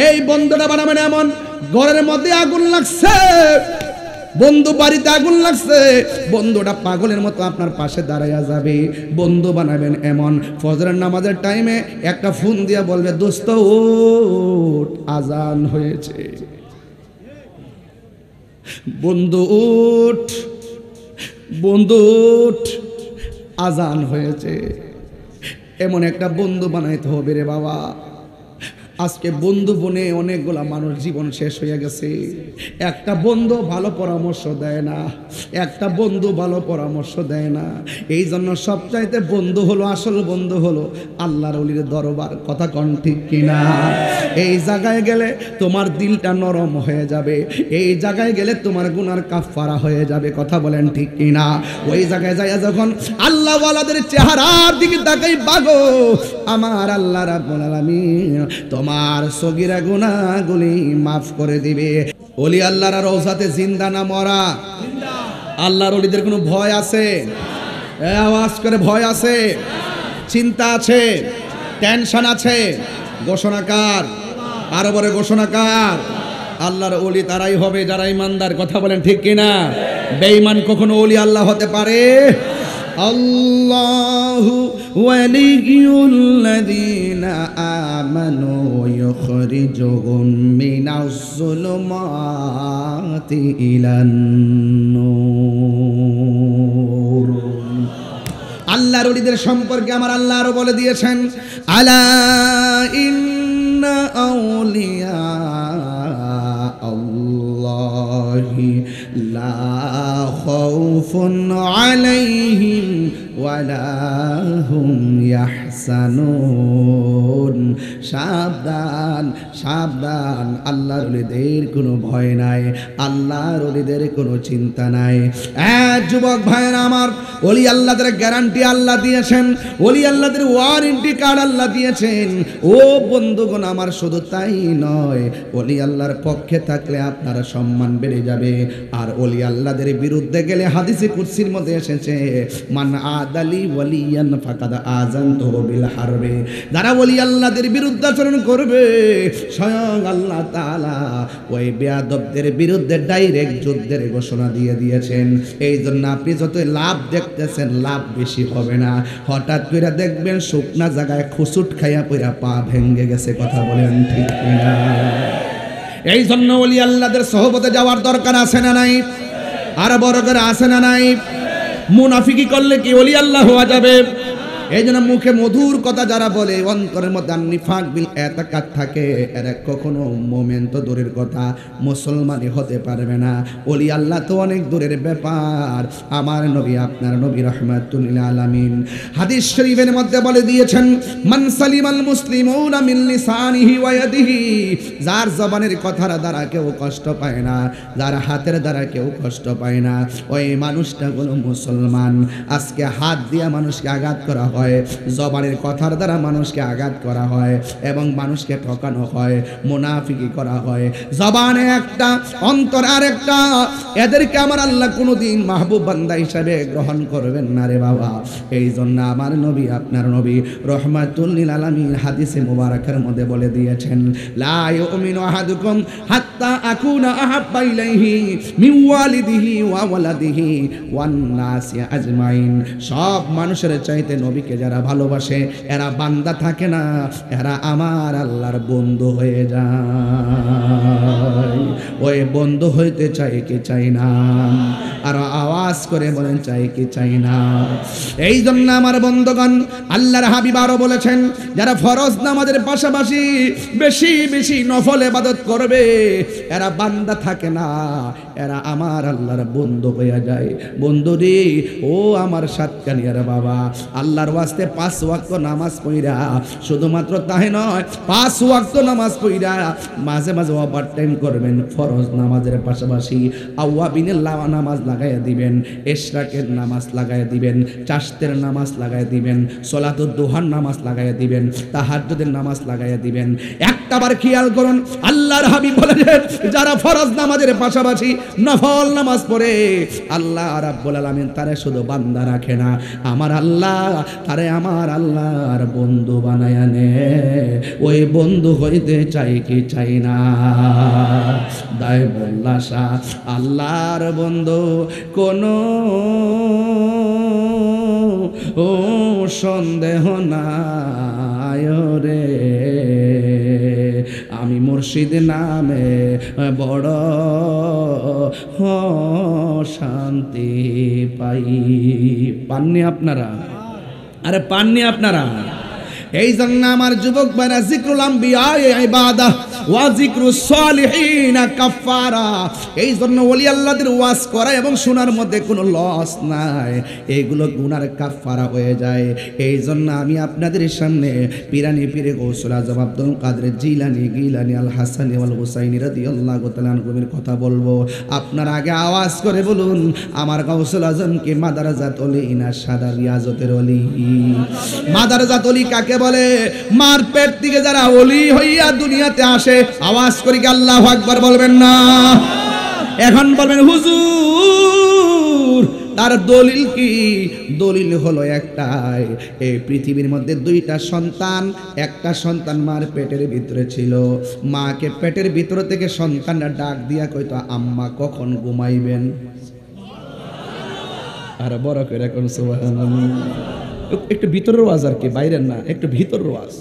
এই বন্ধুটা বানাবেন এমন, ঘরের মধ্যে আগুন লাগছে, বন্ধু বাড়িতে আগুন লাগছে, বন্ধুটা পাগলের মতো আপনার পাশে দাঁড়াইয়া যাবে। বন্ধু বানাবেন এমন, ফজরের নামাজের টাইমে একটা ফোন দিয়া বলবে, দোস্ত ওঠ, আজান হয়েছে। বন্ধু উঠ, বন্ধু উঠ, আজান হয়েছে। এমন একটা বন্ধু বানাইতে হবে রে বাবা। আজকে বন্ধু বনে অনেকগুলা মানুষ জীবন শেষ হয়ে গেছে। একটা বন্ধু ভালো পরামর্শ দেয় না, একটা বন্ধু ভালো পরামর্শ দেয় না। এই জন্য সবচাইতে বন্ধু হলো, আসল বন্ধু হলো আল্লাহর ওলির দরবার। কথা কন ঠিক কিনা? এই জায়গায় গেলে তোমার দিলটা নরম হয়ে যাবে, এই জায়গায় গেলে তোমার গুনার কাফারা হয়ে যাবে। কথা বলেন ঠিক কিনা? ওই জায়গায় যাইয়া যখন আল্লাহ ওয়ালাদের চেহারার দিকে তাকাই বাগো, আমার আল্লাহ রাব্বুল আলামিন তোমার সগীরা গুনাহগুলি মাফ করে দিবে। ওলি আল্লাহর রওজাতে জিন্দা না মরা? আল্লাহর ওলিদের কোনো ভয় আছে? আওয়াজ করে ভয় আছে? চিন্তা আছে? টেনশন আছে? ঘোষণাকার, আরো বড় ঘোষণাকার। আল্লাহর ওলি তারাই হবে যারা ইমানদার। কথা বলেন ঠিক কিনা? বেঈমান কখনো ওলি আল্লাহ হতে পারে? আল্লাহু ওয়ালিয়ুল্লাযীনা আমানু ইউখরিজুহুম মিনাজ যুলুমাতি ইলান নূর। আল্লাহর ওলিদের সম্পর্কে আমার আল্লাহ আরো বলে দিয়েছেন, আলা ইন্না আউলিয়া আল্লাহি লা খাউফুন আলাইহিম ওয়ালা হুম ইয়াহসানুন। সাবধান, সাবধান, আল্লাহর ওলিদের কোনো ভয় নাই, আল্লাহর ওলিদের কোনো চিন্তা নাই। যুবক ভাইরা আমার, ওলি আল্লাহদের গ্যারান্টি আল্লাহ দিয়েছেন, ওলি আল্লাহদের ওয়ারেন্টি কার্ড আল্লাহ দিয়েছেন। ও বন্ধুগণ আমার, শুধু তাই নয়, ওলি আল্লাহর পক্ষে থাকলে আপনার সম্মান বেড়ে যাবে। আর ওলি আল্লাহদের বিরুদ্ধে গেলে হাদিসে কুদসির মধ্যে এসেছে, মান আদালি ওয়ালিয়ান ফাকাদ আযানতুহু বিল হারবে। যারা ওলি আল্লাহদের বিরুদ্ধে আচরণ করবে, স্বয়ং আল্লাহ তাআলা ওই বেয়াদবদের বিরুদ্ধে ডাইরেক্ট যুদ্ধের ঘোষণা দিয়ে দিয়েছেন। এই জন্য আপনি যত লাভ দেখতেছেন, লাভ বেশি হবে না। হঠাৎ করে দেখবেন শুকনা জায়গায় খুসুট খাইয়া পইরা পা ভেঙে গেছে। কথা বলেন ঠিক কিনা? এই জন্য ওলি আল্লাহদের সহবতে যাওয়ার দরকার আছে না নাই? আর বড় করে আছে না নাই? মুনাফিকি করলে কি ওলি আল্লাহ হওয়া যাবে? এই জন্য মুখে মধুর কথা যারা বলে, অন্তরের মধ্যে নিফাক বিল এতাকাদ থাকে, এরা কখনো মুমিন তো দূরের কথা, মুসলমানই হতে পারবে না। ওলি আল্লাহ তো অনেক দূরের ব্যাপার। আমার নবী, আপনার নবী রাহমাতুল লিল আলামিন হাদিস শরীফের মধ্যে বলে দিয়েছেন, মান সালিমাল মুসলিমুনা মিন লিসানিহি ওয়া ইয়াদিহি। যার জবানের কথার দ্বারা কেউ কষ্ট পায় না, যার হাতের দ্বারা কেউ কষ্ট পায় না, ওই মানুষটা হলো মুসলমান। আজকে হাত দিয়ে মানুষকে আঘাত করা হয়, জবানের কথার দ্বারা মানুষকে আঘাত করা হয় এবং মানুষকে ঠকানো হয়, মুনাফিকি করা হয়। জবানে একটা, অন্তর আরেকটা। এদেরকে আমার আল্লাহ কোনোদিন মাহবুব বান্দা হিসাবে গ্রহণ করবেন না রে বাবা। এই জন্য আমার নবী, আপনার নবী রাহমাতুল লিল আলামিন হাদিসে মুবারাকের মধ্যে বলে দিয়েছেন, লা ইউমিনু আহাদুকুম হাত্তা আকুনা আহাব্বা ইলাইহি মিন ওয়ালিদিহি ওয়া ওয়ালাদিহি ওয়ান নাসি আজমাইন। সব মানুষের চাইতে নবীকে যারা ভালোবাসে, এরা বান্দা থাকে না, এরা আমার আল্লাহর বন্ধু হয়ে যায়। ওই বন্ধু হইতে চাই কি চাই না? আর আওয়াজ করে বলেন, চাই কি চাই না? এই জন্য আমার বন্ধুগণ, আল্লাহর হাবিব আরো বলেছেন, যারা ফরজ নামাজের পাশাপাশি বেশি বেশি নফল ইবাদত করবে, এরা বান্দা থাকে না, এরা আমার আল্লাহর বন্ধু হয়ে যায়। বন্ধু রে, ও আমার সাতকানিয়ার বাবা, আল্লাহর ওয়াস্তে 5 ওয়াক্ত নামাজ পড়া, শুধুমাত্র তাই নয়, 5 ওয়াক্ত নামাজ পড়া মাঝে মাঝে ওভারটাইম করবেন। ফরজ নামাজের পাশাপাশি আওয়াবিনের নামাজ লাগাইয়া দিবেন, ইশরাকের নামাজ লাগাইয়া দিবেন, চাশতের নামাজ লাগাইয়া দিবেন, সলাতুদ দুহার নামাজ লাগাইয়া দিবেন, তাহাজ্জুদের নামাজ লাগাইয়া দিবেন। একটাবার খেয়াল করুন, আল্লাহর হাবিব বলেছেন, যারা ফরজ নামাজের পাশাপাশি নফল নামাজ পড়ে, আল্লাহ রাব্বুল আলামিন তারে শুধু বান্দা রাখে না, আমার আল্লাহ তারে আমার আল্লাহর বন্ধু বানায় নে। ওই বন্ধু হইতে চাই কি চাই না? দায় বল্লাসা আল্লাহর বন্ধু কোনো ও সন্দেহ নাই রে। আমি মুর্শিদ নামে বড় শান্তি পাই। পাননি আপনারা? আরে পাননি আপনারা? এই জন্য আমার যুবক ভাইরা জিক্রুল আম্বিয়া ইবাদা ওয়া জিক্রুস সালিহিন কাফারা। এই জন্য ওলি আল্লাহদের ওয়াজ করা এবং শোনার মধ্যে কোনো লস নাই, এগুলো গুনার কাফারা হয়ে যায়। এই জন্য আমি আপনাদের সামনে পিরানি পীরে গৌসুল আজম আব্দুল কাদের জিলানী গিলানী আল হাসানী ওয়াল হুসাইনী রাদিয়াল্লাহু তাআলা আনহুর কথা বলবো। আপনারা আগে আওয়াজ করে বলুন, আমার গৌসুল আজম কি মাদারাজাত ওলি না সাদা রিয়াজতের ওলি? মাদারাজাত ওলি কাকে বলে? মার পেট থেকে যারা ওলি হইয়া দুনিয়াতে আসে, আওয়াজ করি কি আল্লাহু আকবার বলবেন না? এখন বলবেন হুজুর তার দলিল কি? দলিল হলো একটাই, এই পৃথিবীর মধ্যে দুইটা সন্তান, একটা সন্তান মার পেটের ভিতরে ছিল, মাকে পেটের ভিতর থেকে সন্তানটা ডাক দিয়া কইতো আম্মা কখন ঘুমাইবেন? আর বড় করে কোন সুবহানাল্লাহ। একটু ভিতরের ওয়াজ আর কি, বাইরের না, একটু ভিতরের ওয়াজ।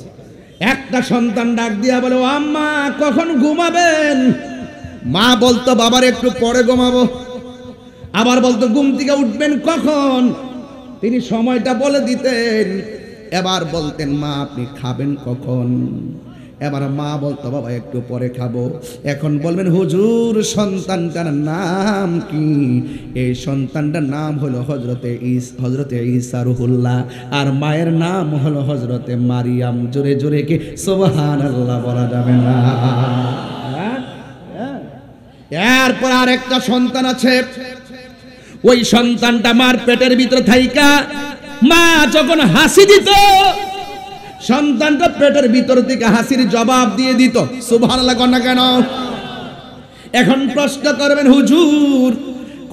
একটা সন্তান ডাক দিয়া বলে ও আম্মা কখন ঘুমাবেন? মা বলতো বাবার একটু পরে ঘুমাবো, আবার বলতো ঘুম থেকে উঠবেন কখন? তিনি সময়টা বলে দিতেন। এবার বলতেন মা আপনি খাবেন কখন? এবার মা বলতো বাবা একটু পরে খাবো। এখন বলবেন হুজুর সন্তানটার নাম কি? এই সন্তানটার নাম হলো হজরতে ঈসা রুহুল্লাহ, আর মায়ের নাম হলো হজরতে মারিয়াম। জোরে জোরে কি সুবহানাল্লাহ বলা যাবে না? এরপর আর একটা সন্তান আছে, ওই সন্তানটা মার পেটের ভিতরে থাইকা মা যখন হাসি দিত, সন্তানটা পেটের ভিতর থেকে হাসির জবাব দিয়ে দিত। সুবহানাল্লাহ না কেন? এখন প্রশ্ন করবেন হুজুর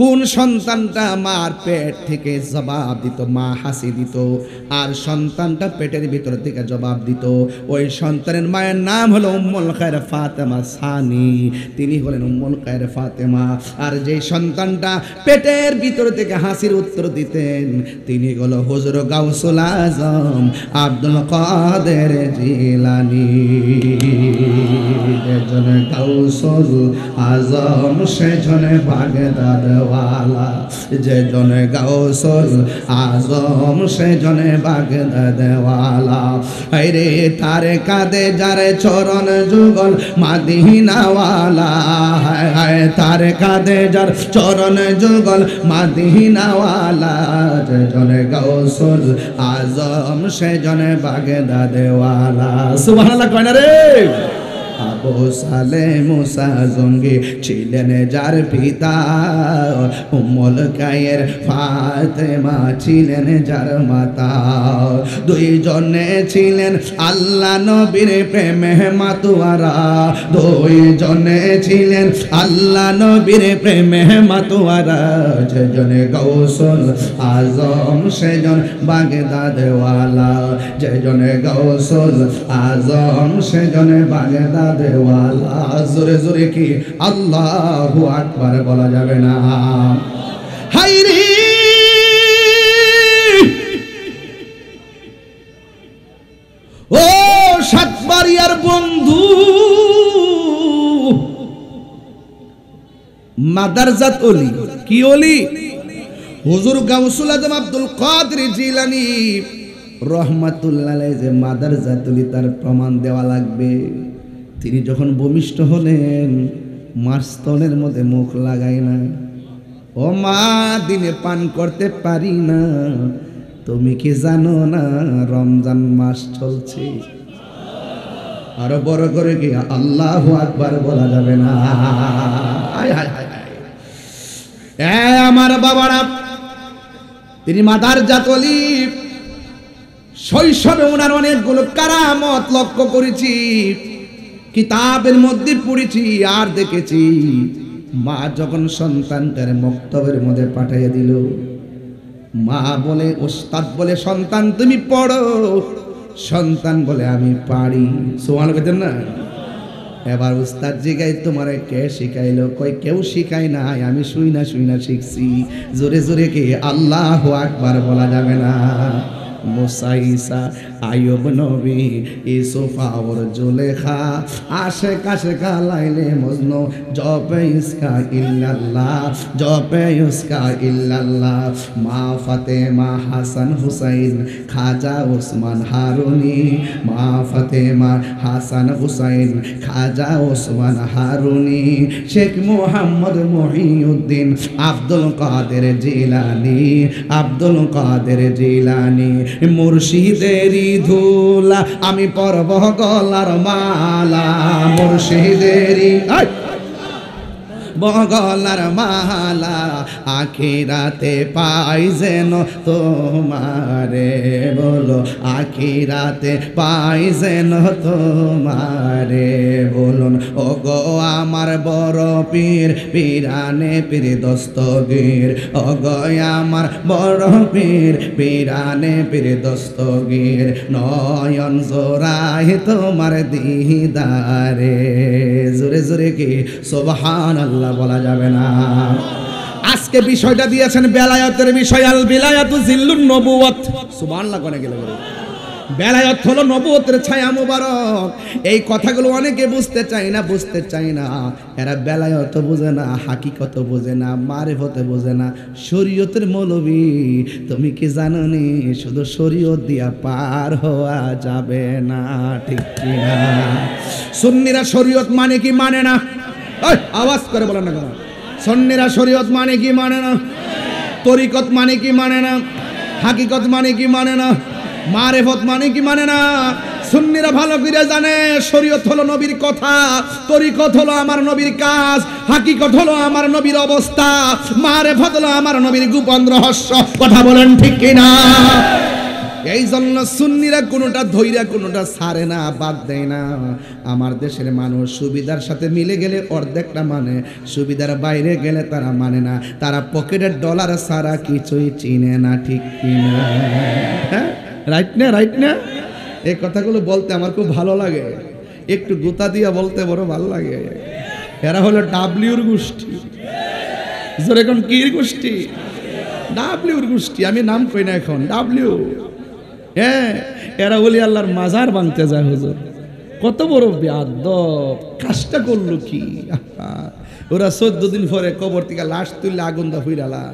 কোন সন্তানটা মার পেট থেকে জবাব দিত, মা হাসি দিত, আর সন্তানটা পেটের ভিতর থেকে জবাব দিত? ওই সন্তানের মায়ের নাম হলো উম্মুল খায়র ফাতেমা সানি, তিনি হলেন উম্মুল খায়র ফাতেমা। আর যে সন্তানটা পেটের ভিতর থেকে হাসির উত্তর দিতেন তিনি হলো হুজুর গাউসুল আজম আব্দুল কাদের জিলানী। যেজনে গাউসুল আজম সেজনে বাগদাদ ওয়ালা, যেজনে গাউসুল আজম সেজনে বাগদাদ ওয়ালা। আরে তার কাঁধে যার চরণ যুগল মাদিনা ওয়ালা, তার কাঁধে যার চরণ যুগল মাদিনা ওয়ালা। যেজনে গাউসুল আজম সেজনে বাগদাদ ওয়ালা। সুবহানাল্লাহ কয় না রে? আবু সালে মুসা জঙ্গি ছিলেন যার পিতা, উম্মুল খায়র ফাতেমা ছিলেন যার মাতা। দুইজনে ছিলেন আল্লাহ নবীর প্রেমে মাতোয়ারা, দুইজনে ছিলেন আল্লাহ নবীর প্রেমে মাতোয়ারা। যেজনে গাউসুল আজম সেজন বাগদাদ ওয়ালা, যেজনে গাউসুল আজম সেজনে বাগদাদ দেওয়ালা। জোরে জোরে কি আল্লাহু আকবার বলা যাবে না? হায়রে ও সাতবাড়িয়ার বন্ধু, মাদারজাত ওলি। কি ওলি? হুজুর গাউসুল আজম আব্দুল কাদের জিলানী রহমাতুল্লাহ আলাইহি যে মাদারজাত ওলি তার প্রমাণ দেওয়া লাগবে। তিনি যখন ভূমিষ্ঠ হলেন মারস্তনের মধ্যে মুখ লাগাই না, ও মা দিনে পান করতে পারি না, তুমি কি জানো না রমজান মাস চলছে? আরো বড় করে কি আল্লাহু আকবার বলা যাবে না? আমার বাবারা, তিনি মাদারজাত ওলি। শৈশবে ওনার অনেকগুলো কারামত লক্ষ্য করেছি, কিতাবের মধ্যে পড়েছি আর দেখেছি। মা যখন সন্তানটার মক্তবের মধ্যে পাঠিয়ে দিল, মা বলে, ওস্তাদ বলে, সন্তান তুমি পড়ো। সন্তান বলে আমি পারি। সুবহানাল্লাহ বলেন না? এবার উস্তাদ জিগাই তোমারে কে শিখাইলো? কই কেউ শিখাই নাই, আমি শুইনা শুইনা শিখছি। জোরে জোরে কি আল্লাহু আকবার বলা যাবে না? মুসা, ঈসা, আইয়ুব নবী, ইউসুফ আর জুলেখা, আশেক আশেকা লাইলে মজনু, জপে ইসকা ইল্লাল্লাহ, জপে ইসকা ইল্লাল্লাহ। মা ফাতেমা, হাসান হুসাইন, খাজা ওসমান হারুনি, মা ফাতেমা, হাসান হুসাইন, খাজা ওসমান হারুনি, শেখ মুহাম্মদ মহিউদ্দিন, আব্দুল কাদের জিলানি, আব্দুল কাদের জিলানি। মুর্শিদেরই ধুলা আমি পরব গলার মালা, মুর্শিদেরই বগলার মালা, আখিরাতে পাই যেন তোমারে, বলো আখিরাতে পাই যেন তোমারে, বলুন ও গো আমার বড় পীর, পীরানে পীর দস্তগীর, ও গো আমার বড় পীর, পীরানে পীর দস্তগীর, নয়ন জোড়াই তোমার দিদারে। জোরে জোরে কি সুবহানাল্লাহ বলা যাবে না? আজকে বিষয়টা দিয়েছেন বেলায়েতের বিষয়, আল বিলায়াতু জিল্লুন নবুওয়াত। সুবহানাল্লাহ কোনে গেল? বেলায়েত হলো নবুয়তের ছায়া মুবারক। এই কথাগুলো অনেকে বুঝতে চায় না। এরা বেলায়েত বোঝে না, হাকিকত বোঝে না, মারিফত বোঝে না, শরীয়তের মৌলবী। তুমি কি জানো নি শুধু শরীয়ত দিয়া পার হওয়া যাবে না, ঠিক কি না? সুন্নিরা শরীয়ত মানে কি মানে না? আওয়াজ করে বলেন না কেন? সুন্নিরা শরীয়ত মানে কি মানে না? তরিকত মানে কি মানে না? হাকিকত মানে কি মানে না? মারিফত মানে কি মানে না? সুন্নিরা ভালো করে জানে শরীয়ত হলো নবীর কথা, তরিকত হলো আমার নবীর কাজ, হাকিকত হলো আমার নবীর অবস্থা, মারিফত হলো আমার নবীর গোপন রহস্য। কথা বলেন ঠিক কি না? এই জন্য সুন্নিরা কোনোটা ধৈর্য, কোনোটা ছাড়ে না, বাদ দেয় না। আমার দেশের মানুষ সুবিধার সাথে মিলে গেলে অর্ধেকটা মানে, সুবিধার বাইরে গেলে তারা মানে না। তারা পকেটের ডলার ছাড়া কিছুই চিনে না, ঠিক কিনা? হ্যাঁ, রাইট না? এই কথাগুলো বলতে আমার খুব ভালো লাগে, একটু গুতা দিয়া বলতে বড় ভালো লাগে। এরা হলো ডাব্লিউর গোষ্ঠী। যেরকম কির গোষ্ঠী? ডাব্লিউর গোষ্ঠী। আমি নাম কই না এখন, ডাব্লিউ। হ্যাঁ, এরা ওলি আল্লাহর মাজার ভাঙতে যায়। হুজুর কত বড় বেয়াদব কাজটা করলো কি! ওরা 14 দিন পরে কবর থেকে লাশ তুললে আগুন দা হইরালা।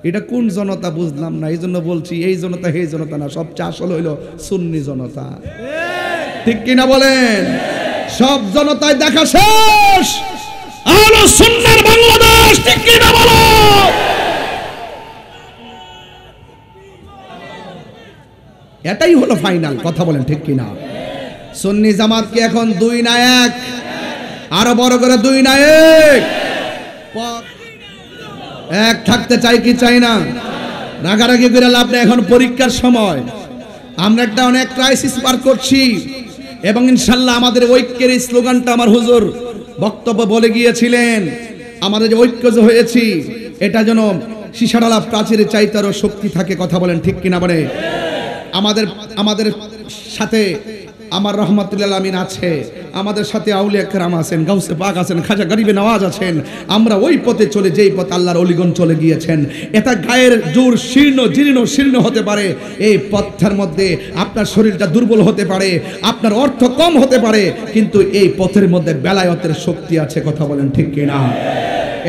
এটা কোন জনতা বুঝলাম না, এই জন্য বলছি এই জনতা সেই জনতা না, সবচেয়ে আসল হইল সুন্নি জনতা, ঠিক কিনা বলেন? সব জনতায় দেখা শেষ, আহলে সুন্নাহর বাংলাদেশ, ঠিক কিনা বলো? এটাই হলো ফাইনাল। কথা বলেন ঠিক কিনা? সুন্নি জামাত কি এখন 2 না 1? আরো বড় করে 2 না 1? এক থাকতে চাই কি চাই না? রাগারাগি করে লাভ নেই। এখন পরীক্ষার সময়, আমরা একটা অনেক ক্রাইসিস পার করছি, এবং ইনশাল্লাহ আমাদের ঐক্যের এই স্লোগানটা আমার হুজুর বক্তব্য বলে গিয়েছিলেন। আমাদের যে ঐক্য যে হয়েছি, এটা যেন সীসাডালা প্রাচীরের চাইতে আরো শক্তি থাকে। কথা বলেন ঠিক কিনা? বলে আমাদের সাথে আমার রহমাতুল্লাহ আমিন আছে, আমাদের সাথে আউলিয়া কেরাম আছেন, গাউসে পাক আছেন, খাজা গরিবে নওয়াজ আছেন। আমরা ওই পথে চলে, যেই পথে আল্লাহর অলিগণ চলে গিয়েছেন। এটা গায়ের জোর শীর্ণ হতে পারে, এই পথের মধ্যে আপনার শরীরটা দুর্বল হতে পারে, আপনার অর্থ কম হতে পারে, কিন্তু এই পথের মধ্যে বেলায়েতের শক্তি আছে। কথা বলেন ঠিক কিনা?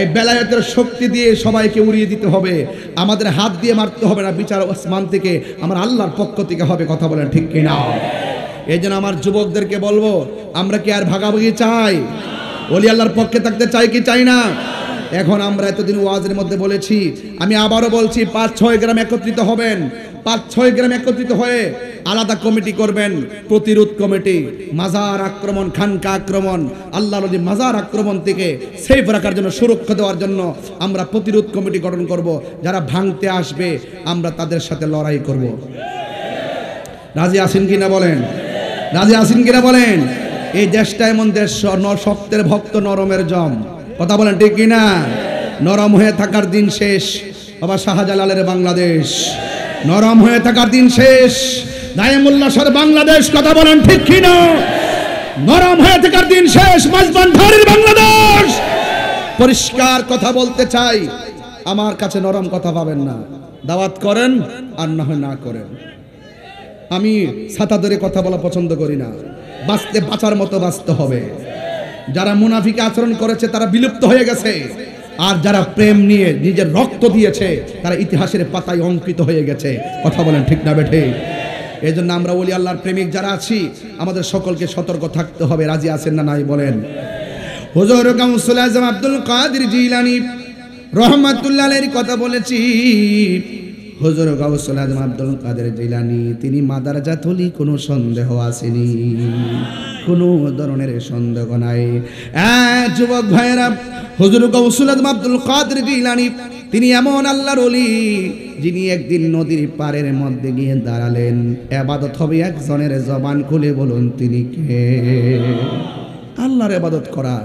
এই বেলায়েতের শক্তি দিয়ে সবাইকে উড়িয়ে দিতে হবে। আমাদের হাত দিয়ে মারতে হবে না, বিচার আসমান থেকে, আমার আল্লাহর পক্ষ থেকে হবে। কথা বলেন ঠিক কিনা? এই জন্য আমার যুবকদেরকে বলবো, আমরা কি আর ভাগাভাগি চাই? ওলি আল্লাহর পক্ষে থাকতে চাই কি চাই না? এখন আমরা এতদিন ওয়াজের মধ্যে বলেছি, আমি আবারও বলছি, 5-6 গ্রাম একত্রিত হবেন। 5-6 গ্রাম একত্রিত হয়ে আলাদা কমিটি করবেন, প্রতিরোধ কমিটি। মাজার আক্রমণ, খানকা আক্রমণ, আল্লাহর ওলি মাজার আক্রমণ থেকে সেফ রাখার জন্য, সুরক্ষা দেওয়ার জন্য আমরা প্রতিরোধ কমিটি গঠন করব। যারা ভাঙতে আসবে আমরা তাদের সাথে লড়াই করব। রাজি আছেন কিনা বলেন? রাজি আছেন কিনা বলেন? এই দেশটা এমন দেশ, শক্তের ভক্ত নরমের জম। কথা বলেন ঠিক কিনা? নরম হয়ে থাকার দিন শেষ, বাবা শাহজালালের বাংলাদেশ, নরম হয়ে থাকার দিন শেষ। দায়েমুল্লাহ শাহর বাংলাদেশ, কথা বলেন ঠিক কিনা? নরম হয়ে থাকার দিন শেষ। মাঝবান্ধারের বাংলাদেশ। পরিষ্কার কথা বলতে চাই, আমার কাছে নরম কথা পাবেন না। দাওয়াত করেন আর না হয় না করেন। আমি ছাতা ধরে কথা বলা পছন্দ করি না। বাঁচতে বাঁচার মতো বাঁচতে হবে। যারা মুনাফিক আচরণ করেছে তারা বিলুপ্ত হয়ে গেছে, আর যারা প্রেম নিয়ে নিজের রক্ত দিয়েছে তারা ইতিহাসের পাতায় অঙ্কিত হয়ে গেছে। কথা বলেন ঠিক না বেঠে? এই জন্য আমরা ওলি আল্লাহর প্রেমিক যারা আছি, আমাদের সকলকে সতর্ক থাকতে হবে। রাজি আছেন না নাই বলেন? হুজুর গাউসুল আজম আব্দুল কাদের জিলানী রহমাতুল্লাহ আলাইহির কথা বলেছি। হুজুর গাউসুল আজম আব্দুল কাদের জিলানী তিনি মাদারজাত হলি, কোনো সন্দেহ আসেনি, কোনো ধরনের সন্দেহ নাই। যুবক ভাইরা, হুজুর গাউসুল আজম আব্দুল কাদের জিলানী তিনি এমন আল্লাহর ওলি যিনি একদিন নদীর পাড়ের মধ্যে গিয়ে দাঁড়ালেন। ইবাদত হবে একজনের, জবান খুলে বলুন তিনি কে? আল্লাহর ইবাদত করা,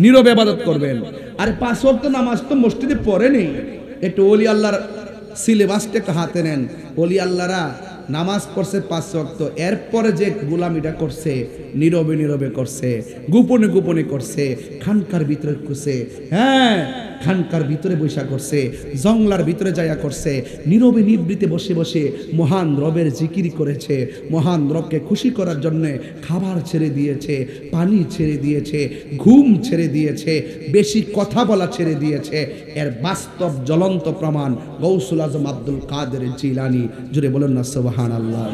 নীরবে ইবাদত করবেন। আর 5 ওয়াক্ত নামাজ তো মসজিদে পড়ে নেই। একটু ওলি আল্লাহর সিলেবাসটা একটু হাতে নেন। ওলি আল্লাহরা নামাজ পড়ছে 5 ওয়াক্ত, এরপরে যে গোলামিটা করছে নীরবে নীরবে করছে, গোপনে গোপনে করছে, খানকার ভিতরে করছে। হ্যাঁ, খানকার ভিতরে বৈশা করছে, জংলার ভিতরে যায়া করছে, নীরবে নিবৃতে বসে বসে মহান রবের জিকির করেছে। মহান রবকে খুশি করার জন্য খাবার ছেড়ে দিয়েছে, পানি ছেড়ে দিয়েছে, ঘুম ছেড়ে দিয়েছে, বেশি কথা বলা ছেড়ে দিয়েছে। এর বাস্তব জ্বলন্ত প্রমাণ গাউসুল আজম আব্দুল কাদের জিলানী। জুড়ে বলেন না সুবহানাল্লাহ।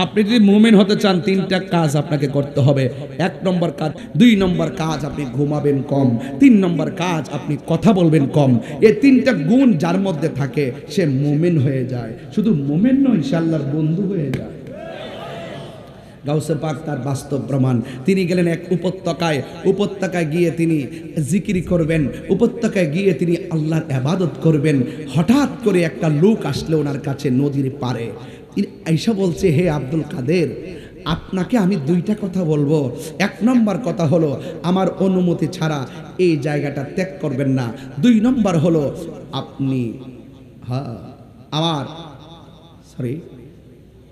আপনি যদি মুমিন হতে চান 3টা কাজ আপনাকে করতে হবে। 1 নম্বর কাজ, 2 নম্বর কাজ আপনি ঘুমাবেন কম, 3 নম্বর কাজ আপনি কথা বলবেন কম। এই 3টা গুণ যার মধ্যে থাকে সে মুমিন হয়ে যায়। শুধু মুমিন নয়, ইনশাআল্লাহর বন্ধু হয়ে যায়। গাউসে পাক তার বাস্তব প্রমাণ। তিনি গেলেন এক উপত্যকায় গিয়ে তিনি জিকির করবেন, উপত্যকায় গিয়ে তিনি আল্লাহর ইবাদত করবেন। হঠাৎ করে একটা লোক আসলে ওনার কাছে নদীর পাড়ে। আয়েশা বলছে, হে আব্দুল কাদের, আপনাকে আমি 2টা কথা বলবো। 1 নম্বর কথা হলো আমার অনুমতি ছাড়া এই জায়গাটা ত্যাগ করবেন না। 2 নম্বর হলো আপনি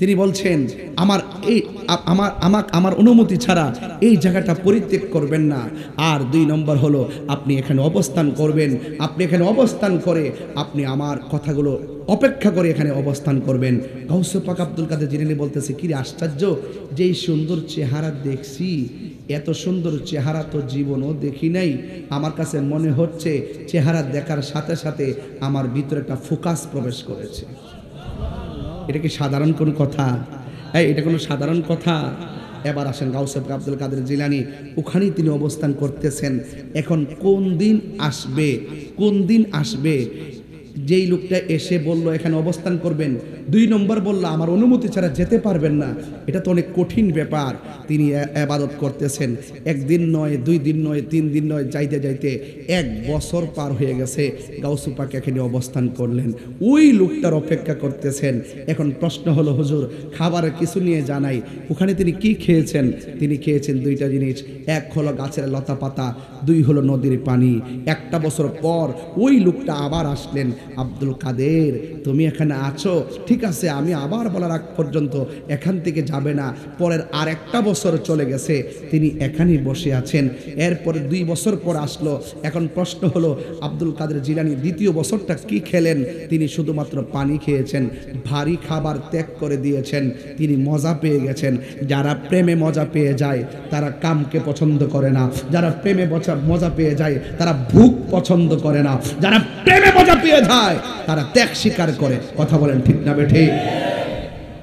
তিনি বলছেন আমার অনুমতি ছাড়া এই জায়গাটা পরিত্যাগ করবেন না। আর 2 নম্বর হলো আপনি এখানে অবস্থান করবেন। আপনি এখানে অবস্থান করে আপনি আমার কথাগুলো অপেক্ষা করে এখানে অবস্থান করবেন। গাউসে পাক আব্দুল কাদের জিলানী বলতেছে, কি আশ্চর্য, যেই সুন্দর চেহারা দেখছি, এত সুন্দর চেহারা তো জীবনও দেখি নাই। আমার কাছে মনে হচ্ছে চেহারা দেখার সাথে সাথে আমার ভিতরে একটা ফোকাস প্রবেশ করেছে। এটা কি সাধারণ কোন কথা? এটা কোনো সাধারণ কথা? এবার আসেন গাউসে পাক আব্দুল কাদের জিলানী, ওখানেই তিনি অবস্থান করতেছেন। এখন কোন দিন আসবে যেই লোকটা এসে বলল এখানে অবস্থান করবেন, 2 নম্বর বলল আমার অনুমতি ছাড়া যেতে পারবেন না। এটা তো অনেক কঠিন ব্যাপার। তিনি ইবাদত করতেছেন, 1 দিন নয়, 2 দিন নয়, 3 দিন নয়, যাইতে যাইতে 1 বছর পার হয়ে গেছে। গাউসে পাক এখানে অবস্থান করলেন, ওই লোকটার অপেক্ষা করতেছেন। এখন প্রশ্ন হলো, হুজুর খাবারের কিছু নিয়ে জানাই। ওখানে তিনি কি খেয়েছেন? তিনি খেয়েছেন 2টা জিনিস। 1 হলো গাছের লতা পাতা, 2 হলো নদীর পানি। 1টা বছর পর ওই লোকটা আবার আসলেন, আব্দুল কাদের তুমি এখানে আছো, ঠিক আছে, আমি আবার বলার আগ পর্যন্ত এখান থেকে যাবে না। পরের আরেকটা বছর চলে গেছে, তিনি এখানেই বসে আছেন। এরপরে 2 বছর পর আসলো। এখন প্রশ্ন হলো, আব্দুল কাদের জিলানী 2য় বছরটা কি খেলেন? তিনি শুধুমাত্র পানি খেয়েছেন, ভারী খাবার ত্যাগ করে দিয়েছেন। তিনি মজা পেয়ে গেছেন। যারা প্রেমে মজা পেয়ে যায় তারা কামকে পছন্দ করে না। যারা প্রেমে মজা পেয়ে যায় তারা ভুক পছন্দ করে না। যারা প্রেমে মজা পেয়ে যায় তারা ত্যাগ স্বীকার করে। কথা বলেন ঠিক না বেঠে?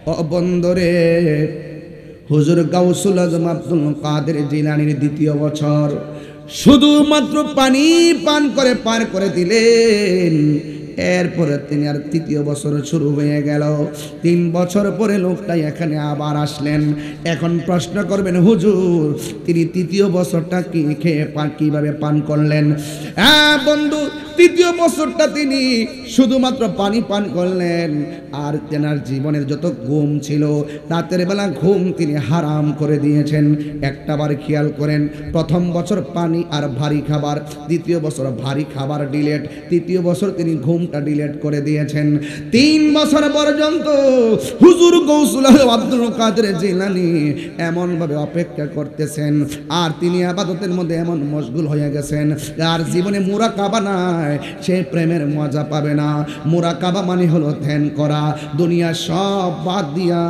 ও বন্দরে, হুজুর গাউসুল আজম আব্দুল কাদের জিলানীর 2য় বছর শুধুমাত্র পানি পান করে পার করে দিলেন। এরপরে তিনি আর 3য় বছর শুরু হয়ে গেল। 3 বছর পরে লোকটা এখানে আবার আসলেন। এখন প্রশ্ন করবেন, হুজুর তিনি 3য় বছরটা কি খেয়ে কিভাবে পান করলেন? বন্ধু, 3য় বছরটা তিনি শুধুমাত্র পানি পান করলেন। আর তেনার জীবনের যত ঘুম ছিল, রাতের বেলা ঘুম তিনি হারাম করে দিয়েছেন। একটাবার খেয়াল করেন, 1ম বছর পানি আর ভারী খাবার, 2য় বছর ভারী খাবার ডিলেট, 3য় বছর তিনি ঘুম হুকুমটা ডিলিট করে দিয়েছেন। 3 বছর পর্যন্ত হুজুর গৌসুল আব্দুল কাদের জিলানী এমন ভাবে অপেক্ষা করতেছেন, আর তিনি ইবাদতের মধ্যে এমন মশগুল হয়ে গেছেন, আর জীবনে মুরাকাবা নাই, সে প্রেমের মজা পাবে না। মুরাকাবা মানে হলো ধ্যান করা, দুনিয়া সব বাদ দিয়া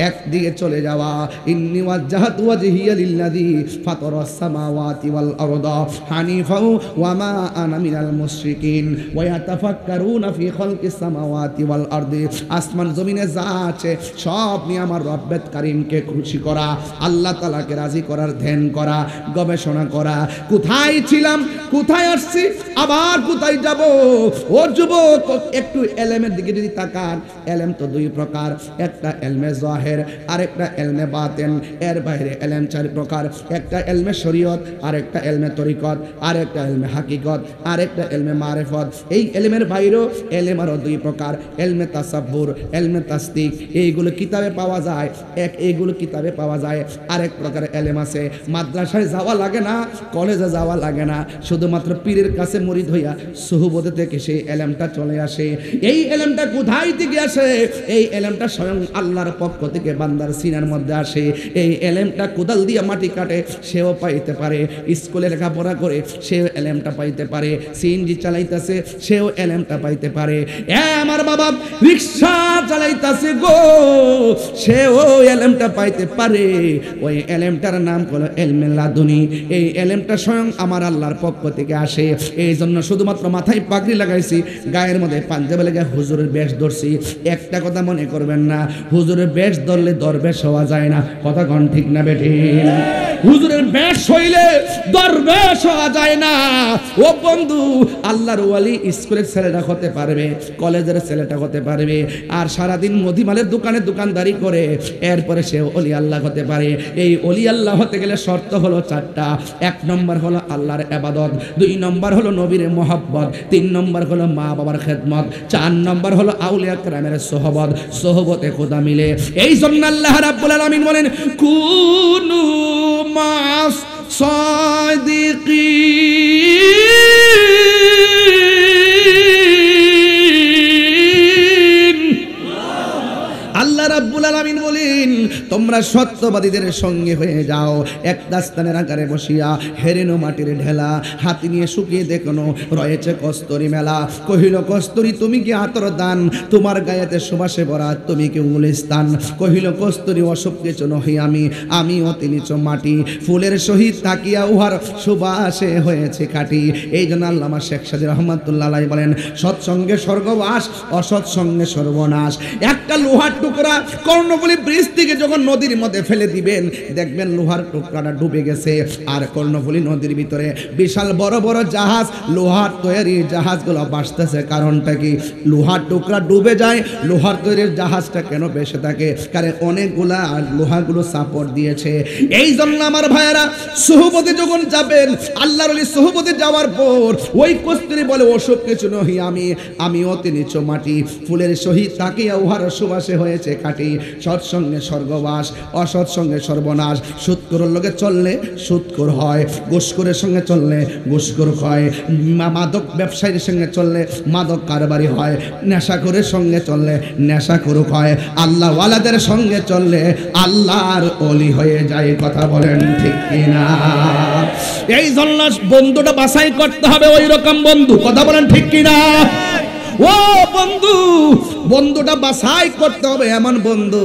একদিকে চলে যাওয়া। ইন্নী ওয়াজ্জাহতু ওয়াজহিয়া লিল্লাযী ফাতারাস সামাওয়াতি ওয়াল আরদা হানিফাও ওয়া মা আনা মিনাল মুশরিকিন ওয়া ইয়াতাফাক্কারুনা ফি খালকিস সামাওয়াতি ওয়াল আরদি। আসমান জমিনে যা আছে সব নিয়ে আমার রব্বে কারীমকে খুশি করা, আল্লাহ তাআলাকে রাজি করার ধ্যান করা, গবেষণা করা। কোথায় ছিলাম, কোথায় আসছি, আবার কোথায় যাব? ও যুবক, একটু এলেমের দিকে যদি তাকান, এলেম তো 2 প্রকার, একটা এলমে জাহের আর একটা এলমে বাতেন। এর বাইরে এলেম 4 প্রকার, একটা এলমে শরীয়ত, আর একটা এলমে তরিকত, আর একটা এলমে হাকিকত, আর একটা এলমে মারিফত। এই এলেমের বাইরেও এলেম আরো 2 প্রকার, এলমে তাসাব্বুর, এলমে তাসদিক। এইগুলো কিতাবে পাওয়া যায়, এইগুলো কিতাবে পাওয়া যায়। আরেক প্রকার এলেম আছে, মাদ্রাসায় যাওয়া লাগে না, কলেজে যাওয়া লাগে না, শুধুমাত্র পীরের কাছে মুরিদ হইয়া সুহবতে থেকে সেই এলেমটা চলে আসে। এই এলেমটা কোথায় থেকে আসে? এই এলেমটা স্বয়ং আল্লাহর পক্ষ থেকে বান্দার সিনার মধ্যে আসে। এই এলেমটা কোদাল দিয়ে মাটি কাটে সেও পাইতে পারে, স্কুলে লেখাপড়া করে সেও এলেমটা পাইতে পারে, সিএনজি চালাইতেছে সেও এলেমটা পাইতে পারে। আমার বাবা রিক্সা চালাইতেছে গো, সেও এলেমটা পাইতে পারে। ওই এলেমটার নাম হলো এলমে লাদুনী। এই এলেমটা স্বয়ং আমার আল্লাহর পক্ষ থেকে আসে। এই জন্য শুধুমাত্র মাথায় পাগড়ি লাগাইছি, গায়ের মধ্যে পাঞ্জাবি লেগে হুজুরের বেশ ধরছি। একটা কথা মনে করবেন না, হুজুরের বেশ ধরলে দরবেশ হওয়া যায় না। কথা কোন ঠিক না বেঠিক? হুজুরের বেশ হইলে দরবেশ হওয়া যায় না। ও বন্ধু, আল্লাহর ওয়ালি স্কুলের ছেলেটা হতে পারবে, কলেজের ছেলেটা হতে পারবে, আর সারাদিন মুদিমালের দোকানে দোকানদারি করে এরপরে সে ওলি আল্লাহ হতে পারে। এই ওলি আল্লাহ হতে গেলে শর্ত হলো 4টা। 1 নম্বর হলো আল্লাহর ইবাদত, 2 নম্বর হলো নবীর মুহাব্বত, 3 নম্বর হলো মা বাবার খেদমত, 4 নম্বর হলো আউলিয়া কেরামের সোহবত। সোহবতে খোদা মিলে। এই জন্য আল্লাহ রাব্বুল আলামিন বলেন, কুনু মাস সাদিকিন। আল্লাহ রাব্বুল আলামিন বলেন, তোমরা সত্যবাদীদের সঙ্গে হয়ে যাও। একটা স্থানের আকারে বসিয়া হেরেনো মাটির ঢেলা হাতি নিয়ে শুকিয়ে দেখনো রয়েছে কস্তুরী মেলা। কহিল কস্তুরী তুমি কি আতর দান, তোমার গায়েতে সুবাসে ভরা তুমি কি গুলিস্তান। কহিল কস্তুরী অসব কিছু নহি আমি, আমি অতি নিচ মাটি, ফুলের সহিত তাকিয়া উহার সুবাসে হয়েছে কাটি। এই জন্য আল্লামা শেখ সাদী রহমাতুল্লাহ আলাইহি বলেন, সৎসঙ্গে স্বর্গবাস, অসৎসঙ্গে সর্বনাশ। একটা লোহার টুকরা কর্ণফুলী ব্রিজ থেকে যখন নদীর মধ্যে ফেলে দিবেন, দেখবেন লোহার টুকরাটা ডুবে গেছে। আর কর্ণফুলী নদীর ভিতরে বিশাল বড় বড় জাহাজ, লোহার তৈরি জাহাজগুলো ভাসতেছে। কারণটা কি? লোহার টুকরা ডুবে যায়, লোহার তৈরির জাহাজটা কেন ভেসে থাকে? কারণ অনেকগুলা লোহাগুলো সাপোর্ট দিয়েছে। এই জন্য আমার ভাইয়েরা, সুহবতে যখন যাবেন, আল্লাহর ওলি সুহবতে যাওয়ার পর ওই কস্তুরী বলে, ওসব কিছু নহি আমি, আমি অতি নিচ মাটি, ফুলের সহিত তাকিয়া উহার সুবাসে হয়েছে কাটি। সৎসঙ্গে স্বর্গবাস, অসৎসঙ্গে সর্বনাশ। সুদখোরের লগে চললে সুদখোর হয়, ঘুষখোরের সঙ্গে চললে ঘুষখোর হয়, মাদক ব্যবসায়ীর সঙ্গে চললে মাদক কারবারি হয়, নেশাখোরের সঙ্গে চললে নেশাখোর হয়, আল্লাহ ওয়ালাদের সঙ্গে চললে আল্লাহর ওলি হয়ে যায়। কথা বলেন ঠিক কিনা? এই জন্য বন্ধুটা বাছাই করতে হবে, ওই রকম বন্ধু। কথা বলেন ঠিক কিনা? ও বন্ধু, বন্ধুটা বাছাই করতে হবে এমন বন্ধু,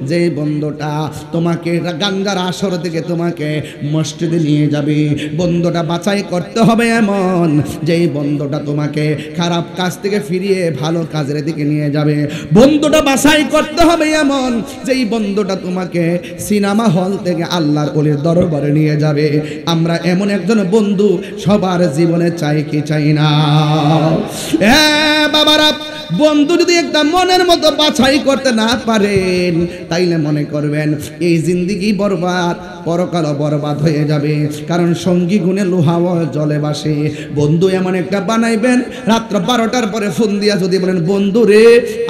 যে বন্ধুটা তোমাকে গাঙ্গার আসর থেকে তোমাকে মসজিদে নিয়ে যাবে। বন্ধুটা বাছাই করতে হবে এমন, যেই বন্ধুটা তোমাকে খারাপ কাজ থেকে ফিরিয়ে ভালো কাজের দিকে নিয়ে যাবে। বন্ধুটা বাছাই করতে হবে এমন, যেই বন্ধুটা তোমাকে সিনেমা হল থেকে আল্লাহর ওলির দরবারে নিয়ে যাবে। আমরা এমন একজন বন্ধু সবার জীবনে চাই কি চাই না? বাবারা, বন্ধু যদি একটা মনের মতো বাছাই করতে না পারেন, তাইলে মনে করবেন এই জিন্দেগি বরবাদ, পরকালও বরবাদ হয়ে যাবে। কারণ সঙ্গী গুণে লোহাও জলে বাসে। বন্ধু এমন একটা বানাইবেন, রাত্র 12টার পরে ফোন দিয়া যদি বলেন, বন্ধু রে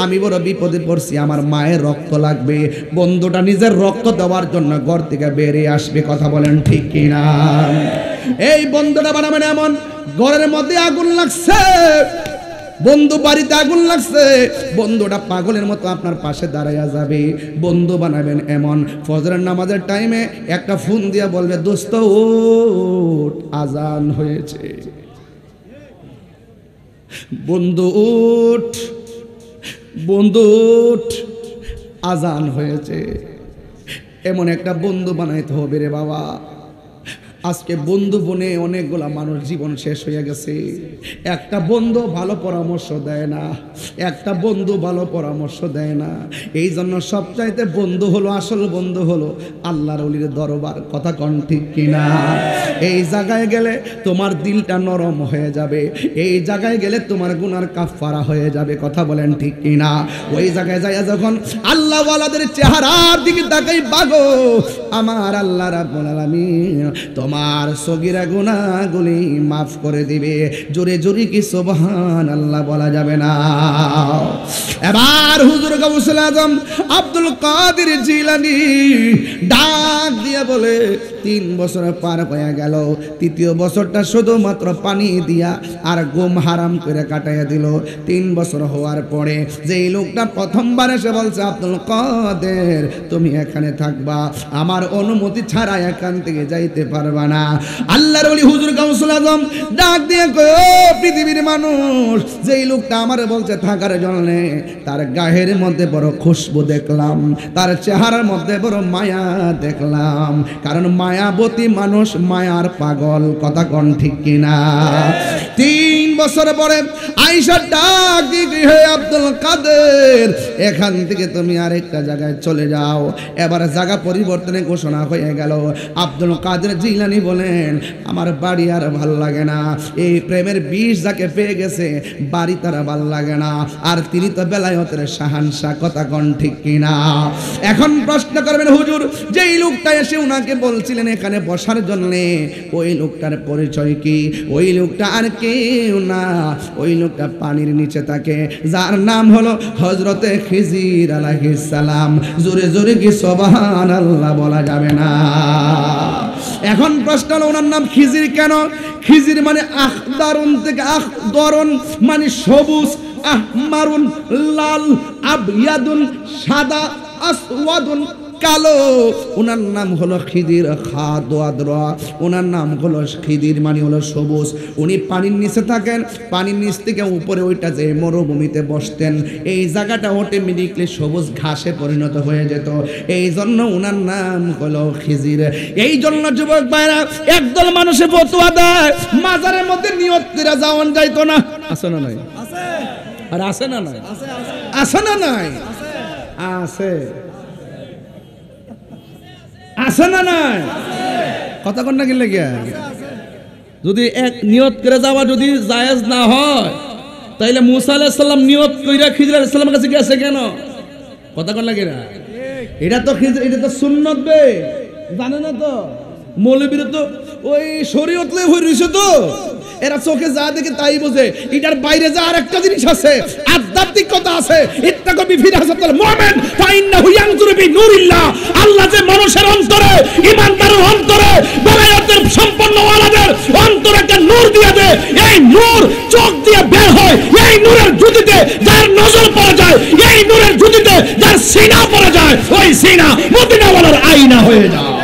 আমি বড় বিপদে পড়ছি, আমার মায়ের রক্ত লাগবে, বন্ধুটা নিজের রক্ত দেওয়ার জন্য ঘর থেকে বেরিয়ে আসবে। কথা বলেন ঠিক কিনা? এই বন্ধুটা বানাবেন এমন, ঘরের মধ্যে আগুন লাগছে, বন্ধু বাড়িতে আগুন লাগছে, বন্ধুটা পাগলের মতো আপনার পাশে দাঁড়াইয়া যাবে। বন্ধু বানাবেন এমন, ফজরের নামাজের টাইমে একটা ফোন দিয়া বলবে, দোস্ত ওঠ, আজান হয়েছে। বন্ধু উঠ, বন্ধু উঠ, আজান হয়েছে। এমন একটা বন্ধু বানাইতে হবে রে বাবা। আজকে বন্ধু বনে অনেকগুলা মানুষ জীবন শেষ হয়ে গেছে। একটা বন্ধু ভালো পরামর্শ দেয় না, একটা বন্ধু ভালো পরামর্শ দেয় না। এই জন্য সবচাইতে বন্ধু হলো, আসল বন্ধু হলো আল্লাহর ওলির দরবার। কথা কন ঠিক কিনা? এই জায়গায় গেলে তোমার দিলটা নরম হয়ে যাবে, এই জায়গায় গেলে তোমার গুনার কাফারা হয়ে যাবে। কথা বলেন ঠিক কিনা? ওই জায়গায় যাইয়া যখন আল্লাহ ওয়ালাদের চেহারার দিকে তাকাই বাগো, আমার আল্লাহ রাব্বুল আলামিন তোমার সগীরা গুনাহগুলি মাফ করে দিবে। জোরে জোরে কি সুবহানাল্লাহ বলা যাবে না? এবার হুজুর গাউসুল আজম আব্দুল কাদের জিলানী ডাক দিয়ে বলে, 3 বছর পার হয়ে গেল, 3য় বছরটা শুধুমাত্র পানি দিয়া আর ঘুম হারাম করে কাটাইয়া দিল। 3 বছর হওয়ার পরে যেই লোকটা প্রথমবার এসে বলছে, আব্দুল কাদের তুমি এখানে থাকবা, আমার অনুমতি ছাড়া এখান থেকে যাইতে পারবা না। আল্লাহর ওলি হুজুর গাউসুল আজম ডাক দিয়ে কয়, ও পৃথিবীর মানুষ, যেই লোকটা আমারে বলছে থাকার জন্য, তার গায়ের মধ্যে বড় খুশবু দেখলাম, তার চেহারার মধ্যে বড় মায়া দেখলাম। কারণ মায়াবতী মানুষ মায়ার পাগল। কথা কন ঠিক কিনা? 3 বছর পরে আয়েশা ডাক দিয়ে, হে আব্দুল কাদের, এখান থেকে তুমি আরেকটা জায়গায় চলে যাও। এবার জায়গা পরিবর্তনের ঘোষণা হয়ে গেল। আব্দুল কাদের জিলানী বলেন, আমার বাড়ি আর ভাল লাগে না, এই প্রেমের বিষ যাকে পেয়ে গেছে বাড়ি তারা ভাল লাগে না। আর তিনি তো বেলায়েতের শাহানশাহ। কথা কন ঠিক কিনা? এখন প্রশ্ন করবেন, হুজুর যেই লোকটা এসে উনাকে বলছিলেন এখানে বসার জন্য, ওই লোকটার পরিচয় কি? ওই লোকটা আর কেউ না, ওই লোকটা পানির নিচে থাকে, যার নাম হলো হযরতে খিজির আলাইহিস সালাম। জোরে জোরে কি সুবহানাল্লাহ বলা যাবে না? এখন প্রশ্ন হলো, ওনার নাম খিজির কেন? খিজির মানে আখদারুন থেকে, আখদরুন মানে সবুজ, আহমারুন লাল, আবয়াদুন সাদা, আসওয়াদুন কালো। ওনার নাম হলো খিদির, খাদওয়াদরা। ওনার নাম হলো খিদির মানে হলো সবুজ। উনি পানির নিচে থাকেন, পানির নিচ থেকে উপরে ওইটা যে মরুভূমিতে বসতেন, এই জায়গাটা অটোমেটিকলি সবুজ ঘাসে পরিণত হয়ে যেত। এই জন্য ওনার নাম হলো খিজির। এই জন্য যুবক ভাইরা, একদল মানুষে ফতোয়া দেয় মাজারের মধ্যে নিয়ত করে যাওয়ান যাইতো না। আছে না নাই? আছে। আর আছে না নাই? আছে। আছে না নাই? আছে। আছে না নাই? কথা কন না কি লাগে? যদি এক নিয়ত করে যাওয়া যদি জায়েজ না হয়, তাইলে মুসা আলাইহিস সালাম নিয়ত কইরা খিজির আলাইহিস সালামের কাছে গেছে কেন? কথা কন লাগে না? এটা তো খিজির, এটা তো সুন্নাত বে, জানে না তো? মৌলবীরা তো ওই শরীয়ত লয়ে হই রইছে তো, এরা চোখে যা দেখে তাই বোঝে। এটার বাইরে যা আরেকটা জিনিস আছে, আধ্যাত্মিকতা আছে। ইত্তাকু বিফিরাসাতুল মুমিন ফাইন্নাহু ইয়ানজুরু বিনুরিল্লাহ। আল্লাহ যে মানুষের অন্তরে, ঈমানদারের অন্তরে, বেলায়েতের সম্পন্ন ওয়ালাদের অন্তরে একটা নূর দিয়ে দেয়। এই নূর চোখ দিয়ে বের হয়, এই নূরের জ্যোতিতে যার নজর পড়ে যায়, এই নূরের জ্যোতিতে যার সিনা পড়ে যায়, ওই সিনা মদিনাওয়ালার আয়না হয়ে যায়।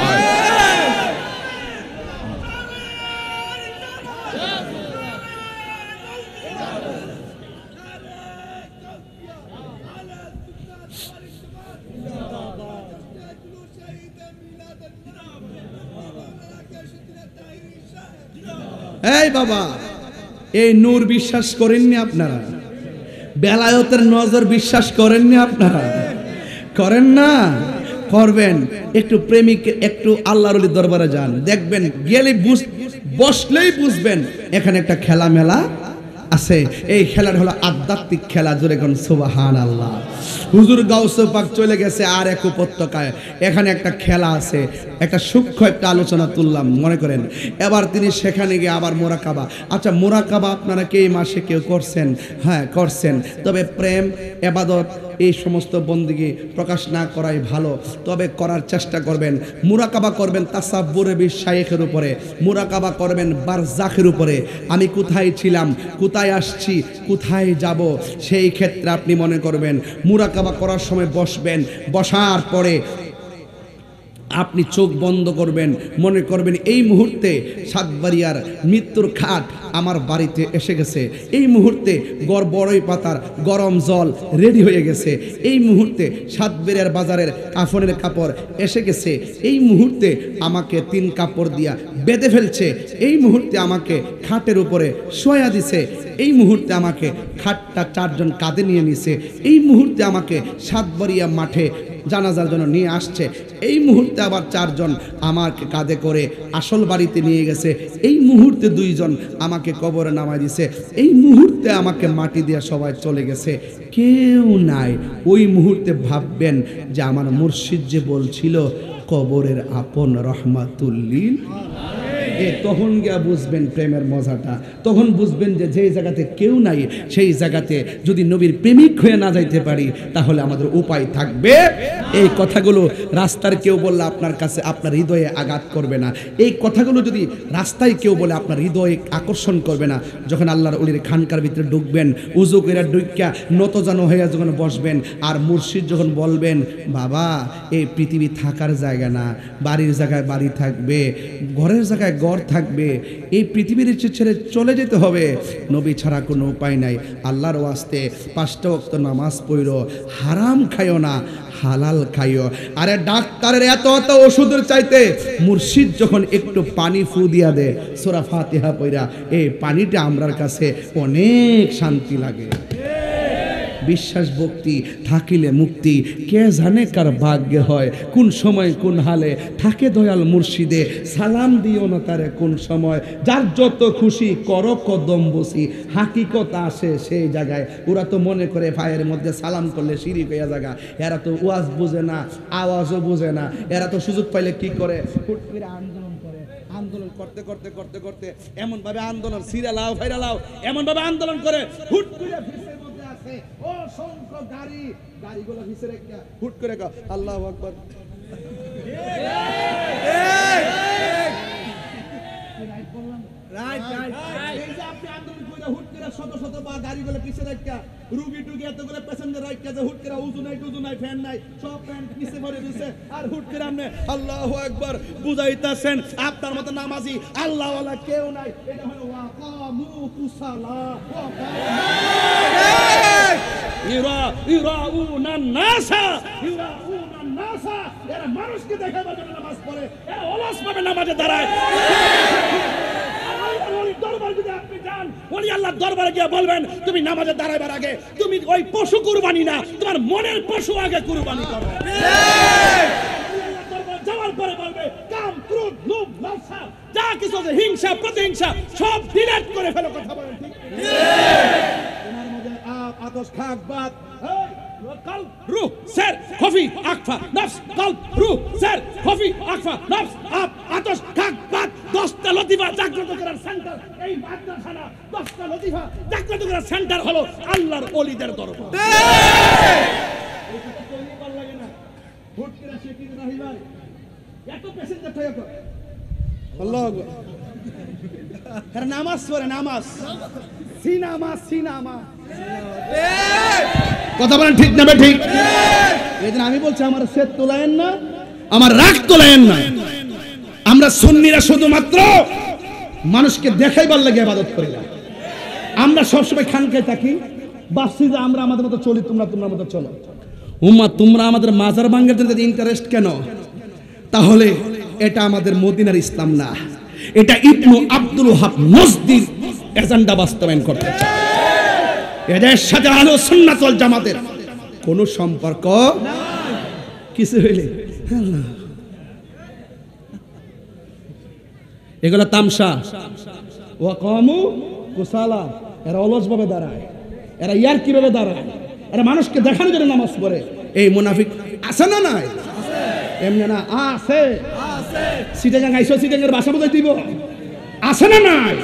এই বাবা, এই নূর বিশ্বাস করেননি আপনারা? বেলায়েতের নজর বিশ্বাস করেননি আপনারা? করেন না? করবেন। একটু প্রেমিক, একটু আল্লাহর ওলির দরবারে যান, দেখবেন গেলে বসলেই বুঝবেন এখানে একটা খেলা মেলা আছে। এই খেলার হলো আধ্যাত্মিক খেলা। জোরে কোন সুবহানাল্লাহ। হুজুর গাউসে পাক চলে গেছে আর এক উপত্যকায়। এখানে একটা খেলা আছে, একটা সূক্ষ্ম একটা আলোচনা তুললাম মনে করেন। এবার তিনি সেখানে গিয়ে আবার মোরাকাবা। আচ্ছা, মোরাকাবা আপনারা কি এই মাসে কেউ করছেন? হ্যাঁ করছেন। তবে প্রেম, ইবাদত এই সমস্ত বন্দেগী প্রকাশ না করাই ভালো, তবে করার চেষ্টা করবেন। মুরাকাবা করবেন তাসাব্বুরে বিশায়েখের উপরে, মুরাকাবা করবেন বারজাখের উপরে। আমি কোথায় ছিলাম, কোথায় আসছি, কোথায় যাব, সেই ক্ষেত্রে আপনি মনে করবেন মুরাকাবা করার সময় বসবেন, বসার পরে আপনি চোখ বন্ধ করবেন, মনে করবেন এই মুহূর্তে সাতবাড়িয়ার মৃত্যুর খাট আমার বাড়িতে এসে গেছে, এই মুহূর্তে বড়ই পাতার গরম জল রেডি হয়ে গেছে, এই মুহূর্তে সাতবাড়িয়ার বাজারের কাফনের কাপড় এসে গেছে, এই মুহূর্তে আমাকে 3 কাপড় দিয়া বেঁধে ফেলছে, এই মুহূর্তে আমাকে খাটের উপরে শোয়া দিছে, এই মুহূর্তে আমাকে খাটটা 4 জন কাঁধে নিয়ে নিছে, এই মুহূর্তে আমাকে সাতবাড়িয়া মাঠে জানাজার জন্য নিয়ে আসছে, এই মুহূর্তে আবার 4 জন আমাকে কাঁধে করে আসল বাড়িতে নিয়ে গেছে, এই মুহূর্তে 2 জন আমাকে কবরে নামায় দিছে, এই মুহূর্তে আমাকে মাটি দিয়ে সবাই চলে গেছে, কেউ নাই। ওই মুহূর্তে ভাববেন যে আমার মুর্শিদ যে বলছিল কবরের আপন রহমাতুল্লিল, তখন গিয়া বুঝবেন প্রেমের মজাটা। তখন বুঝবেন যে যেই জায়গাতে কেউ নাই সেই জায়গাতে যদি নবীর প্রেমিক হয়ে না যাইতে পারি তাহলে আমাদের উপায় থাকবে। এই কথাগুলো রাস্তার কেউ বললে আপনার কাছে আপনার হৃদয়ে আঘাত করবে না, এই কথাগুলো যদি রাস্তায় কেউ বলে আপনার হৃদয়ে আকর্ষণ করবে না। যখন আল্লাহর ওলির খানকার ভিতরে ঢুকবেন, উজু করে ঢুকিয়া নতজানো হইয়া যখন বসবেন, আর মুর্শিদ যখন বলবেন বাবা এই পৃথিবী থাকার জায়গা না, বাড়ির জায়গায় বাড়ি থাকবে, ঘরের জায়গায় ঘর থাকবে, এই পৃথিবীর ছেড়ে চলে যেতে হবে, নবী ছাড়া কোনো উপায় নাই। আল্লাহর ওয়াস্তে 5টা ওয়াক্ত নামাজ পড়ো, হারাম খাইও না, হালাল খাইও। আরে ডাক্তারের এত ওষুধের চাইতে মুর্শিদ যখন একটু পানি ফু দিয়া দে সূরা ফাতিহা পড়া, এই পানিটা আমরার কাছে অনেক শান্তি লাগে। বিশ্বাস ভক্তি থাকিলে মুক্তি, কে জানে কার ভাগ্যে হয়, কোন সময় কোন হালে থাকে দয়াল মুর্শিদে, সালাম দিও না তারে কোন সময়, যার যত খুশি কর কদম বসি, হাকিকত আসে সেই জায়গায়। ওরা তো মনে করে পায়ের মধ্যে সালাম করলে শিরিক হইয়া জায়গা, এরা তো ওয়াজ বুঝে না, আওয়াজও বুঝে না, এরা তো সুযোগ পাইলে কি করে হুট করে আন্দোলন করে, আন্দোলন করতে করতে করতে করতে এমন ভাবে আন্দোলন সিরালাও ফাইরালাও এমন ভাবে আন্দোলন করে হুট করে অসংখ্য গাড়িগুলো ভিতরে হুট করে আল্লাহু আকবার, আপনি আন্দোলন করে হুট করে শত শত বা গাড়িগুলো পিছিয়ে রাখা, রুগী টুগি এতগুলো প্যাসেঞ্জার রাখা যে হুট করে উজু নাই ফ্যান নাই, সব ফ্যান পিছিয়ে ভরে দিচ্ছে, আর হুট করে আপনি আল্লাহু আকবার বুঝাইতেছেন। আপনার মতো নামাজি আল্লাহওয়ালা কেউ নাই। এটা হলো ওয়াকামু কুসালা, এরা মানুষকে দেখাবার জন্য নামাজ পড়ে, এরা অলস ভাবে নামাজে দাঁড়ায়। আপনি যান ওলি আল্লাহর দরবারে গিয়ে বলবেন তুমি নামাজে দাঁড়াইবার আগে তুমি ওই পশু কুরবানি না, তোমার মনের পশু আগে কুরবানি করো। যাওয়ার পরে বলবে কাম, ক্রোধ, লোভ, লালসা যা কিছু আছে, হিংসা প্রতিহিংসা সব ডিলিট করে ফেলো। কথা বলেন ঠিক? তোমার মধ্যে আতশ খাক বাত قلب روح سر خفي اخفى نفس قلب روح سر خفي اخفى نفس আপ আতশ খাক বাত 10টা লতিফা জাগ্রত করার সেন্টার। এই মাদ্রাসানা 10টা লতিফা জাগ্রত করার সেন্টার হলো আল্লাহর ওলিদের দরবার। ঠিক এটা কইলে ভালো লাগে না, হুট করে সে কি না হইবার এত প্যাসেঞ্জার থাকে তো আল্লাহু আকবার। আরে নামাজ পড়ে, নামাজ সিনামা কথা বলেন ঠিক না? ঠিক। এদিন আমি বলছি আমার সেট তোলায়েন না, আমার রাগ তোলায়েন না। আমরা সুন্নিরা শুধুমাত্র মানুষকে দেখাইবার লাগে ইবাদত করি না। আমরা সবসময় খানকায় থাকি, ভাবছি যে আমরা আমাদের মতো চলি, তোমরা তোমার মতো চলো। উম্মাহ তোমরা আমাদের মাজার ভাঙার জন্য ইন্টারেস্ট কেন? তাহলে এটা আমাদের মদিনার ইসলাম না, এটা ইবনু আব্দুল ওয়াহাব নজদির এজেন্ডা বাস্তবায়ন করতে চায়। এদের সাথে আহলে সুন্নাত ওয়াল জামাতের কোনো সম্পর্ক কিছু হইলে এগুলো তামসা। ওয়া কামু কুসালা, এরা অলস ভাবে দাঁড়ায়, এরা ইয়ার কিভাবে দাঁড়ায়, এরা মানুষকে দেখানোর জন্য নামাজ পড়ে। এই মুনাফিক আছে না নাই? এমনি না আছে, সিটাগাং আইসো, সিটাগাংয়ের ভাষা বোঝাই দিব, আছে না নাই?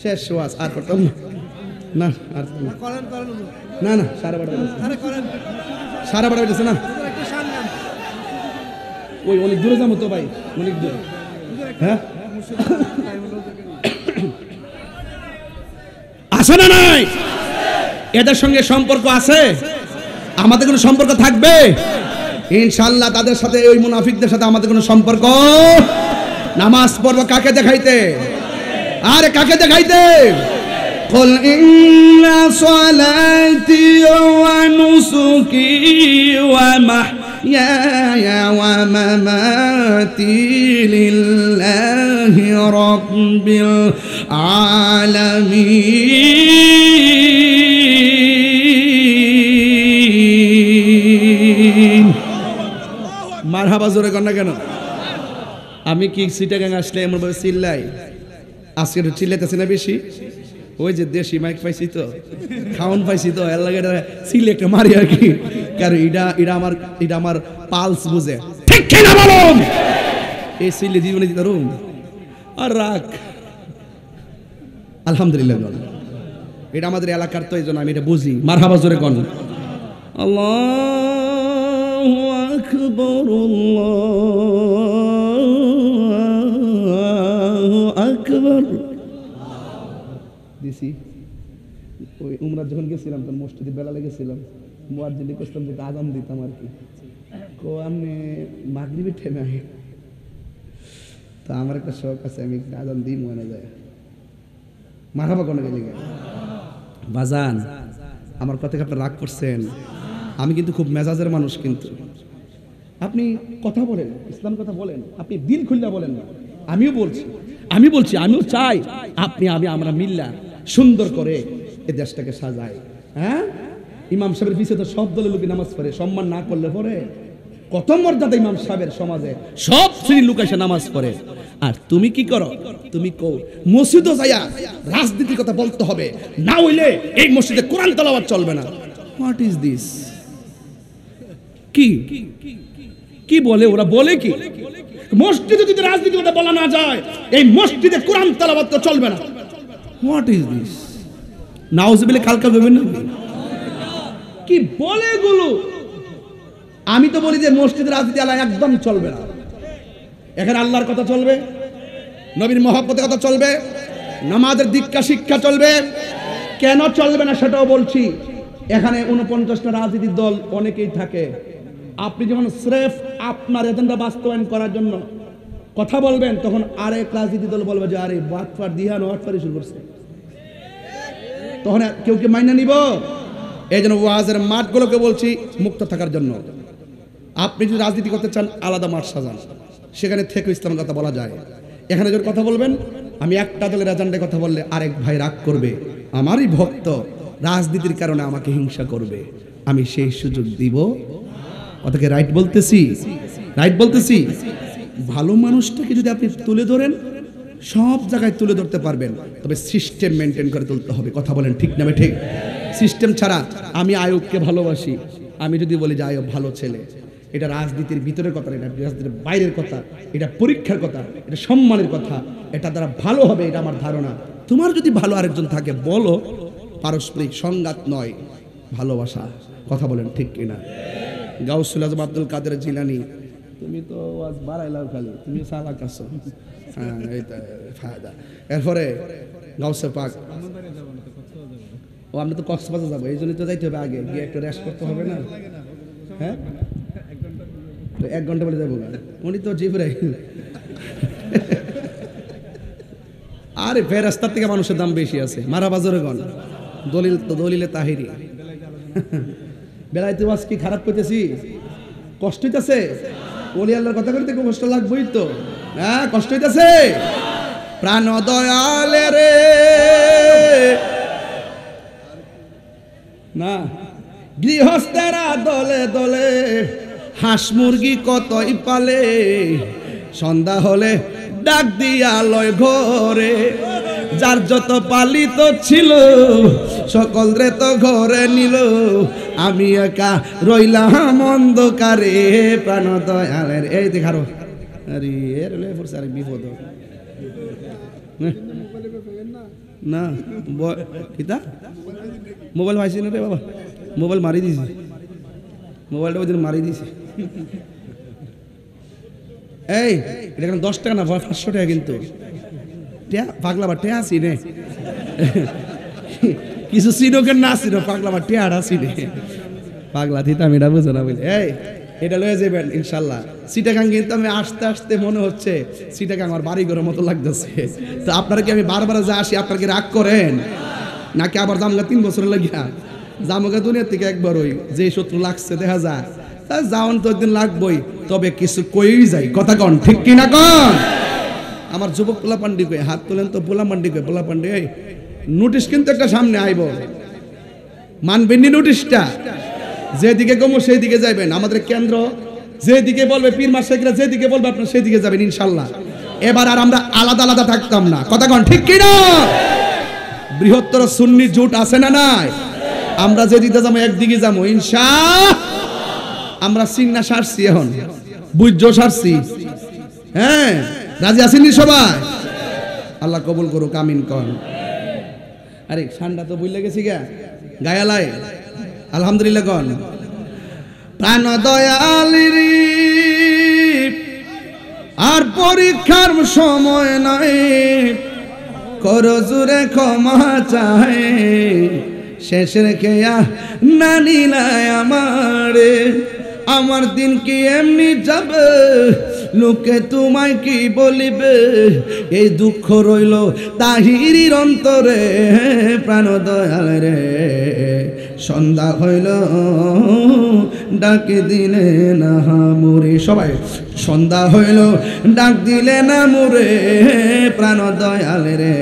শেষ ওয়াজ আর করতাম না, আর না না, সাড়ে 12 বেজেছে না, ওই অনেক দূরে যাবো তো ভাই, অনেক দূরে। হ্যাঁ আছে না নাই? এদের সঙ্গে সম্পর্ক আছে, আমাদের কোনো সম্পর্ক থাকবে ইনশাআল্লাহ? তাদের সাথে, ওই মুনাফিকদের সাথে আমাদের কোনো সম্পর্ক? নামাজ পড়বো কাকে দেখাইতে? আরে কাকে দেখাইতে? قل إن صلاتي ونسكي ومحياي ومماتي لله رب العالمين। মারহাবা জোরে কর না কেন? আমি কি সিটাগাং আসলে এমন ভাবে চিল্লাই? আজকে একটু চিল্লাইতেছি না বেশি? ওই যে দেশি মাইক পাইছি তো, খাওন পাইছি তো, এর লাগে সিলে একটা মারি আর কি। কারণ এটা আমার পালস বুঝে, ঠিক কিনা বলুন? এই সিলে জীবনে দিতে রুম আর রাখ, আলহামদুলিল্লাহ। এটা আমাদের এলাকার, তো এই জন্য আমি এটা বুঝি। মারহাবা জোরে কোন? আল্লাহু আকবার, আল্লাহু আকবার। দিছি ওই উমরা যখন গেছিলাম তখন মসজিদে বেলা লেগেছিলাম, মুয়াজ্জিনকে কইতাম যে আযান দিতাম আর কি। কো আমি মাগরিবের টাইমে আই, তো আমার একটা শখ আছে, আমি আযান দিই মনে যায়। মারহাবা কোন গেলে বাজান, আমার কথা কি আপনি রাগ করছেন? আমি কিন্তু খুব মেজাজের মানুষ, কিন্তু আপনি কথা বলেন, ইসলাম কথা বলেন, আপনি দিল খুললা বলেন না। আমিও বলছি, আমিও চাই আমরা মিল্লা সুন্দর করে এই দেশটাকে সাজাই। হ্যাঁ, ইমাম সাহেবের পিছিয়ে তো সব দলের লোক নামাজ পড়ে, সম্মান না করলে পরে কত মর্যাদা ইমাম সাহেবের সমাজে, সব শ্রেণীর লোক এসে নামাজ পড়ে। আর তুমি কি করো? তুমি কও মসজিদে যাইয়া রাজনীতির কথা বলতে হবে, না হইলে এই মসজিদে কোরআন তেলাওয়াত চলবে না। What is this? কি বলে ওরা? বলে কি মসজিদে যদি রাজনীতির কথা বলা না যায়, এই মসজিদে কোরআন তেলাওয়াত তো চলবে না। What is this? নাউজুবিল্লাহ, কালকা ভেবেন না কি বলে এগুলো? আমি তো বলি যে মসজিদের রাজনীতি আল্লাহ একদম চলবে না। এখানে আল্লাহর কথা চলবে, নবীর মহব্বতের কথা চলবে, নামাজের দীক্ষা শিক্ষা চলবে। কেন চলবে না সেটাও বলছি। এখানে 49টা রাজনীতির দল অনেকেই থাকে। আপনি যখন স্রেফ আপনার এজেন্ডা বাস্তবায়ন করার জন্য কথা বলবেন, তখন আরেক রাজনীতি দল বলবে যে আরে বাটফার দিহান ওয়াটফারি শুরু করছে, তখন কেউ কি মাইনা নিব? এই জন্য ওয়াজের মাঠগুলোকে বলছি মুক্ত থাকার জন্য। আপনি যদি রাজনীতি করতে চান, আলাদা মাঠ সাজান, সেখানে থেকে ইসলামের কথা বলা যায়। এখানে যদি কথা বলবেন, আমি একটা দলের এজেন্ডায় কথা বললে আরেক ভাই রাগ করবে, আমারই ভক্ত, রাজনীতির কারণে আমাকে হিংসা করবে, আমি সেই সুযোগ দিব? কথাকে রাইট বলতেছি? রাইট বলতেছি? ভালো মানুষটাকে যদি আপনি তুলে ধরেন, সব জায়গায় তুলে ধরতে পারবেন, তবে সিস্টেম মেনটেন করে তুলতে হবে। কথা বলেন ঠিক না ঠিক? সিস্টেম ছাড়া, আমি আয়ুবকে ভালোবাসি, আমি যদি বলি যে আয়ুব ভালো ছেলে, এটা রাজনীতির ভিতরের কথা, এটা রাজনীতির বাইরের কথা, এটা পরীক্ষার কথা, এটা সম্মানের কথা, এটা দ্বারা ভালো হবে, এটা আমার ধারণা। তোমার যদি ভালো আরেকজন থাকে বলো, পারস্পরিক সংঘাত নয়, ভালোবাসা। কথা বলেন ঠিক কিনা? গাউসুল আজম আব্দুল কাদের জিলানী, তুমি তো আজ বাড়াইলাও খালি, তুমি সালাক আছো। হ্যাঁ, এইটা ফায়দা। এরপরে গাউসে পাক, ও আমরা তো কক্সবাজার যাবো, এই জন্যই তো যাইতে হবে, আগে গিয়ে একটা রেস্ট করতে হবে না? হ্যাঁ, 1 ঘন্টা বলে যাবো, উনি তো জিব্রাইল। আরে ফেরেশতার থেকে মানুষের দাম বেশি আছে। মারহাবা জোরে গন। দলিল তো দলিলে তাহিরি। বেলাইতে ওয়াজ কি খারাপ করতেছি? কষ্ট হইতেছে? ওলি আল্লাহর কথা বলতে কষ্ট লাগবেই তো। হ্যাঁ, কষ্ট হইতেছে? প্রাণ দয়ালে রে না, গৃহস্থেরা দলে দলে হাঁস মুরগি কতই পালে, সন্ধ্যা হলে ডাক দিয়া লয় ঘরে, যার যত পালিত ছিল সকল রে তো ঘরে নিল, আমি একা রইলাম অন্ধকারে প্রাণ দয়ালের। এই দেখারো আরে এর লে ফরছে আরে বিপদ না কিতা মোবাইল পাইছি না রে বাবা, মোবাইল মারি দিছি, মোবাইলটা ওই দিন মারি দিছি। এই এটা কেন 10 টাকা না 500 টাকা কিন্তু পাগলা বা টেয়া চিনে কিছু চিনোকে না চিনো পাগলা বা টেয়াটা চিনে পাগলা দিতাম এটা বুঝো না বুঝলে। এই এটা লয়ে যাবেন ইনশাল্লাহ। চিটাগাং কিন্তু আমি আস্তে আস্তে মনে হচ্ছে চিটাগাং আমার বাড়ি ঘরের মতো লাগতেছে। তো আপনারা কি আমি বারবার যা আসি আপনারা কি রাগ করেন নাকি আবার জামগা 3 বছর লাগিয়া জামগা দুনিয়া থেকে একবার ওই যে শত্রু লাগছে দেখা যায় তা যাওয়ান তো একদিন লাগবই, তবে কিছু কই যাই কথা কন ঠিক কিনা কন। আমার যুবক পোলা পান্ডি কই হাত তোলেন তো, পোলা পান্ডি কই পোলা পান্ডি এই নোটিশ কিন্তু একটা সামনে আইব, মানবেন নি নোটিশটা? যেদিকে গমো সেই দিকে যাবেন। আমাদের কেন্দ্র যেদিকে বলবে পীর মাশায়েখরা যেদিকে বলবে আপনারা সেই দিকে যাবেন ইনশাআল্লাহ। এবার আর আমরা আলাদা আলাদা থাকতাম না কথা কন ঠিক কিনা। বৃহত্তর সুন্নি জোট আছে না নাই? আমরা যেদিকে যাবো একদিকে যাবো ইনশাআল্লাহ। আমরা সিন্না সারছি এখন বুঝছো সারছি, হ্যাঁ রাজি আছেন সবাই? আল্লাহ কবুল করুক আমিন কন। আরে ঠান্ডা তো বুঝলে গেছি গা গায়ালাই আলহামদুলিল্লাহ কন। প্রাণ দয়ালিরি আর পরীক্ষার সময় নাই, করো জুরে ক্ষমা চাহে, শেষের খেয়া না নিলাই আমারে, আমার দিন কি এমনি যাবে, লোকে তোমায় কি বলিবে, এই দুঃখ রইল তাহিরির অন্তরে প্রাণ দয়াল রে, সন্ধ্যা হইল ডাকে দিলে না মুরে, সবাই সন্ধ্যা হইল ডাক দিলে না মুরে প্রাণ দয়াল রে,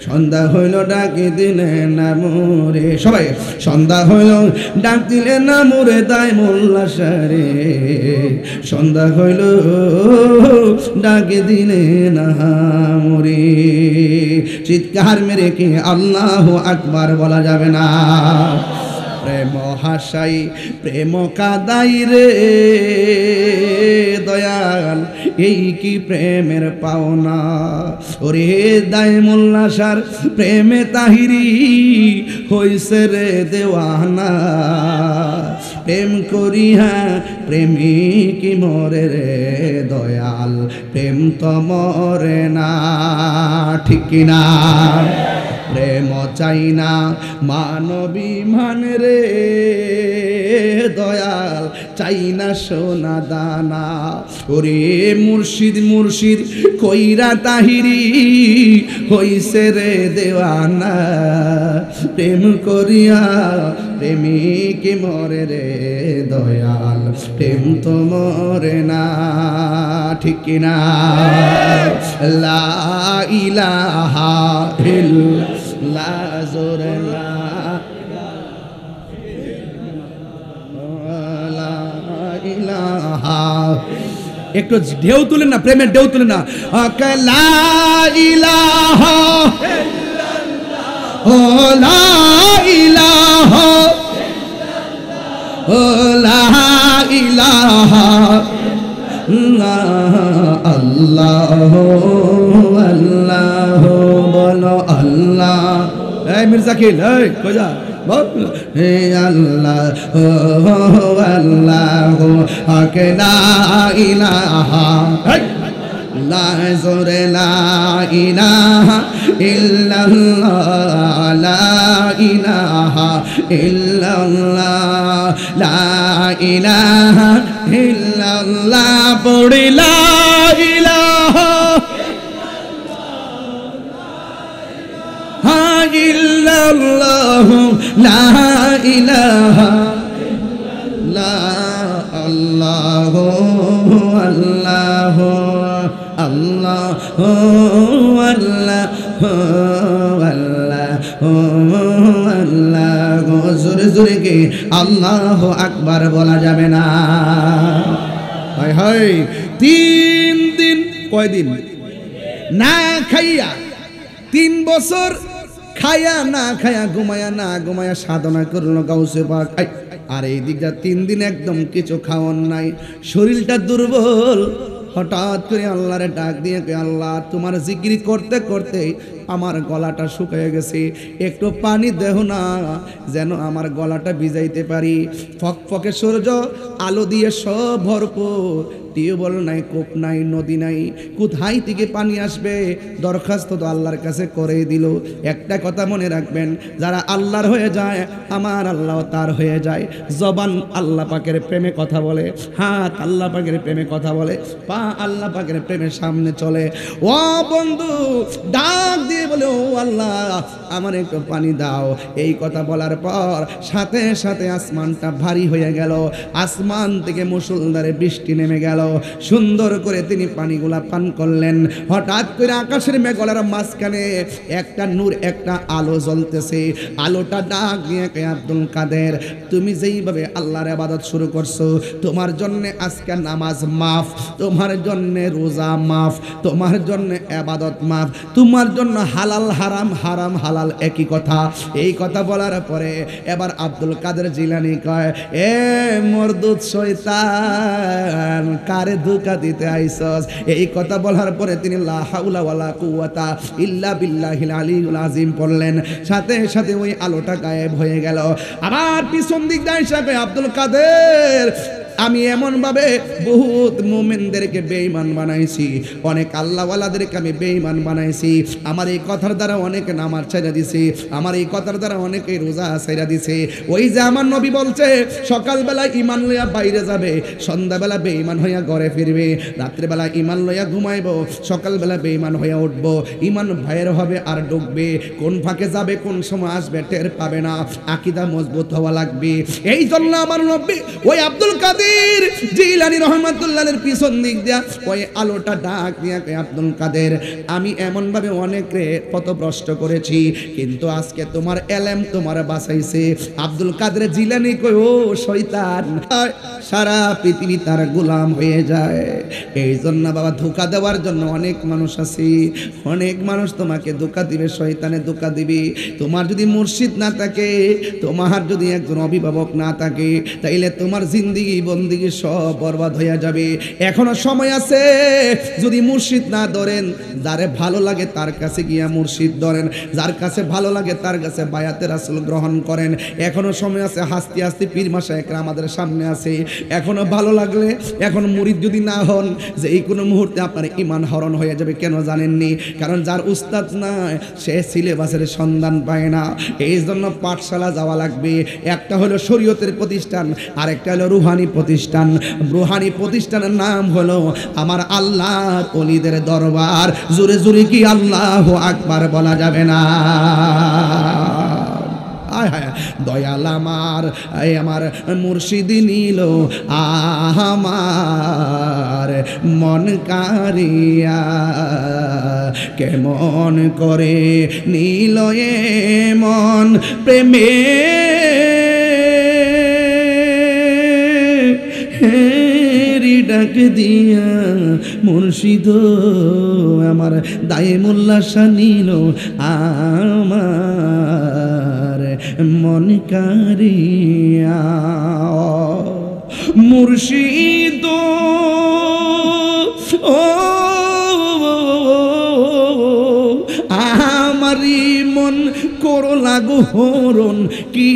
সন্ধ্যা হইল ডাকে দিলে না মুরে, সবাই সন্ধ্যা হইল ডাক দিলে না মুরে দায় মোল্লা সারে, সন্ধ্যা হইল ডাকে দিলে না মুরে। চিৎকার মেরে কি আল্লাহু আকবার বলা যাবে না? প্রেম হাসাই প্রেম কাদাই রে দয়াল, এই কি প্রেমের পাওনা, ওরে দায় মোল্লা সার প্রেমে তাহিরি হইছে রে দেওয়ানা, প্রেম করিয়া প্রেমিক মরে রে দয়াল, প্রেম তো মরে না ঠিক কিনা। প্রেম চাই না মানবী মান রে দয়াল, চাই না সোনা দানা, ওরে মুর্শিদ মুর্শিদ কইরা তাহিরি হইছে রে দেওয়ানা, প্রেম করিয়া প্রেমিক মরে রে দয়াল, প্রেম তো মরে না ঠিক কিনা। লা ইলাহা ইল্লাল্লাহ জোরে লা ইলাহা, একটু ঢেউ তুলেন না, প্রেমের ঢেউ তুলেন না। লা ইলাহা ইল্লাল্লাহ, ও লা ইলাহা ও লা ইলাহা আল্লাহ আল্লাহ বলো আল্লাহ। এই মির্জাকিল এই কই যা হে আল্লাহ ও আল্লাহ আকে লা ইলাহা লা জোরে লা ইলাহা ইল্লাল্লাহ, লা ইলাহা ইল্লাল্লাহ, লা ইলাহা ইল্লাল্লাহ, পড়ি লা ইলাহা ইল্লাল্লাহ, লা ইলাহা ইল্লাল্লাহ, আল্লাহ আল্লাহ আল্লাহ আল্লাহ আল্লাহ, জোরে জোরে কে আল্লাহ আকবার বলা যাবে না। হায় হায় 3 দিন কয়দিন না খাইয়া, 3 বছর খায়া না খায়া, ঘুমায়া না ঘুমায়া সাধনা করলো গাউসে পাক। আর এই দিকটা 3 দিন একদম কিছু খাওয়ার নাই, শরীরটা দুর্বল। হঠাৎ করে আল্লাহরে ডাক দিয়ে, আল্লাহ তোমার জিকির করতে করতে আমার গলাটা শুকিয়ে গেছে, একটু পানি দেও না যেন আমার গলাটা ভিজাইতে পারি। ফকফকে সূর্য, আলো দিয়ে সব ভরপুর, টিউবওয়েল নাই, কূপ নাই, নদী নাই, কোথায় থেকে পানি আসবে? দরখাস্ত তো আল্লাহর কাছে করে দিল। একটা কথা মনে রাখবেন, যারা আল্লাহর হয়ে যায় আমার আল্লাহ তার হয়ে যায়। জবান আল্লাহ পাকের প্রেমে কথা বলে, হাত আল্লাহ পাকের প্রেমে কথা বলে, পা আল্লাহ পাকের প্রেমের সামনে চলে। ও বন্ধু ডাক দিয়ে বলে, ও আল্লাহ আমার একটু পানি দাও। এই কথা বলার পর সাথে সাথে আসমানটা ভারী হয়ে গেল, আসমান থেকে মুষলধারে বৃষ্টি নেমে গেল। সুন্দর করে তিনি পানিগুলা পান করলেন। হঠাৎ করে আকাশের মেঘলার মাঝখানে একটা নূর, একটা আলো জ্বলতেছে। আলোটা ডাক দিয়ে কে, আব্দুল কাদের তুমি যেইভাবে আল্লাহর ইবাদত শুরু করছো, তোমার জন্য আজকে নামাজ মাফ, তোমার জন্য রোজা মাফ, তোমার জন্য ইবাদত মাফ, তোমার জন্য হালাল হারাম, হারাম হালাল একই কথা। এই কথা বলার পরে এবার আব্দুল কাদের জিলানী কয়, এ মরদুদ শয়তান, কারে ধোঁকা দিতে আইছস? এই কথা বলার পরে তিনি লা হাওলা ওয়ালা কুওয়াতা ইল্লা বিল্লাহিল আলিয়্যিল আযীম পড়লেন। সাথে সাথে ওই আলোটা গায়েব হয়ে গেল। আবার পিছন দিক দিয়ে এসে আব্দুল কাদের, আমি এমনভাবে বহুত মুমিনদেরকে বেঈমান বানাইছি, অনেক আল্লাহওয়ালাদেরকে আমি বেঈমান বানাইছি। আমার এই কথার দ্বারা অনেকে নামাজ ছেড়ে দিছে, আমার এই কথার দ্বারা অনেকে রোজা ছেড়ে দিছে। ওই যে আমার নবী বলছে, সকালবেলা ইমান লইয়া বাইরে যাবে, সন্ধ্যাবেলা বেঈমান হইয়া ঘরে ফিরবে, রাত্রেবেলা ইমান লইয়া ঘুমাইব, সকালবেলা বেঈমান হইয়া উঠবো। ইমান ভাইয়ের হবে আর ডুববে, কোন ফাঁকে যাবে কোন সময় আসবে টের পাবে না। আকীদা মজবুত হওয়া লাগবে। এই জন্য আমার নবী ওই আব্দুল কাদের জিলানী রহমাতুল্লাহের পিছন দিক দিয়া ওই আলোটা ডাক দিয়া কয়, আব্দুল কাদের আমি এমন ভাবে অনেকে পথভ্রষ্ট করেছি, কিন্তু আজকে তোমার এলেম তোমার বাঁচাইছে। আব্দুল কাদের জিলানী কয়, ও শয়তান, সারা পৃথিবী তার গোলাম হয়ে যায়। এই জন্য বাবা ধোঁকা দেওয়ার জন্য অনেক মানুষ আছে, অনেক মানুষ তোমাকে ধোঁকা দিবে, শয়তানে ধোঁকা দিবে। তোমার যদি মুর্শিদ না থাকে, তোমার যদি একজন অভিভাবক না থাকে, তাইলে তোমার জিন্দেগি বন্দিগি সব বরবাদ হয়ে যাবে। এখনো সময় আছে, যদি মুর্শিদ না ধরেন, যারে ভালো লাগে তার কাছে গিয়া মুর্শিদ ধরেন, যার কাছে ভালো লাগে তার কাছে বায়াতে রাসূল গ্রহণ করেন। এখনো সময় আছে, হাসতে হাসতে পীর মাশায়েখরা আমাদের সামনে আছে। এখনো ভালো লাগলে, এখন মুরিদ যদি না হন, যে এই কোনো মুহূর্তে আপনার ঈমান হরণ হয়ে যাবে। কেন জানেননি? কারণ যার উস্তাদ নাই সে সিলেবাসের সন্ধান পায় না। এই জন্য পাঠশালা যাওয়া লাগবে। একটা হলো শরীয়তের প্রতিষ্ঠান, আর একটা হলো রুহানি প্রতিষ্ঠান। রুহানি প্রতিষ্ঠানের নাম হলো আমার আল্লাহর ওলিদের দরবার। জোরে জোরে কি আল্লাহু আকবার বলা যাবে না? দয়াল আমার, আমার মুর্শিদ নিল আমার মন কারিয়া, কেমন করে নিল এ মন প্রেমে ডাক দিয়া মুর্শিদ আমার দায়েমুল্লাহ শাহ নিল আমার মন কারিয়া। মুর্শিদ ও আমারি মন করো লাগু হরণ, কি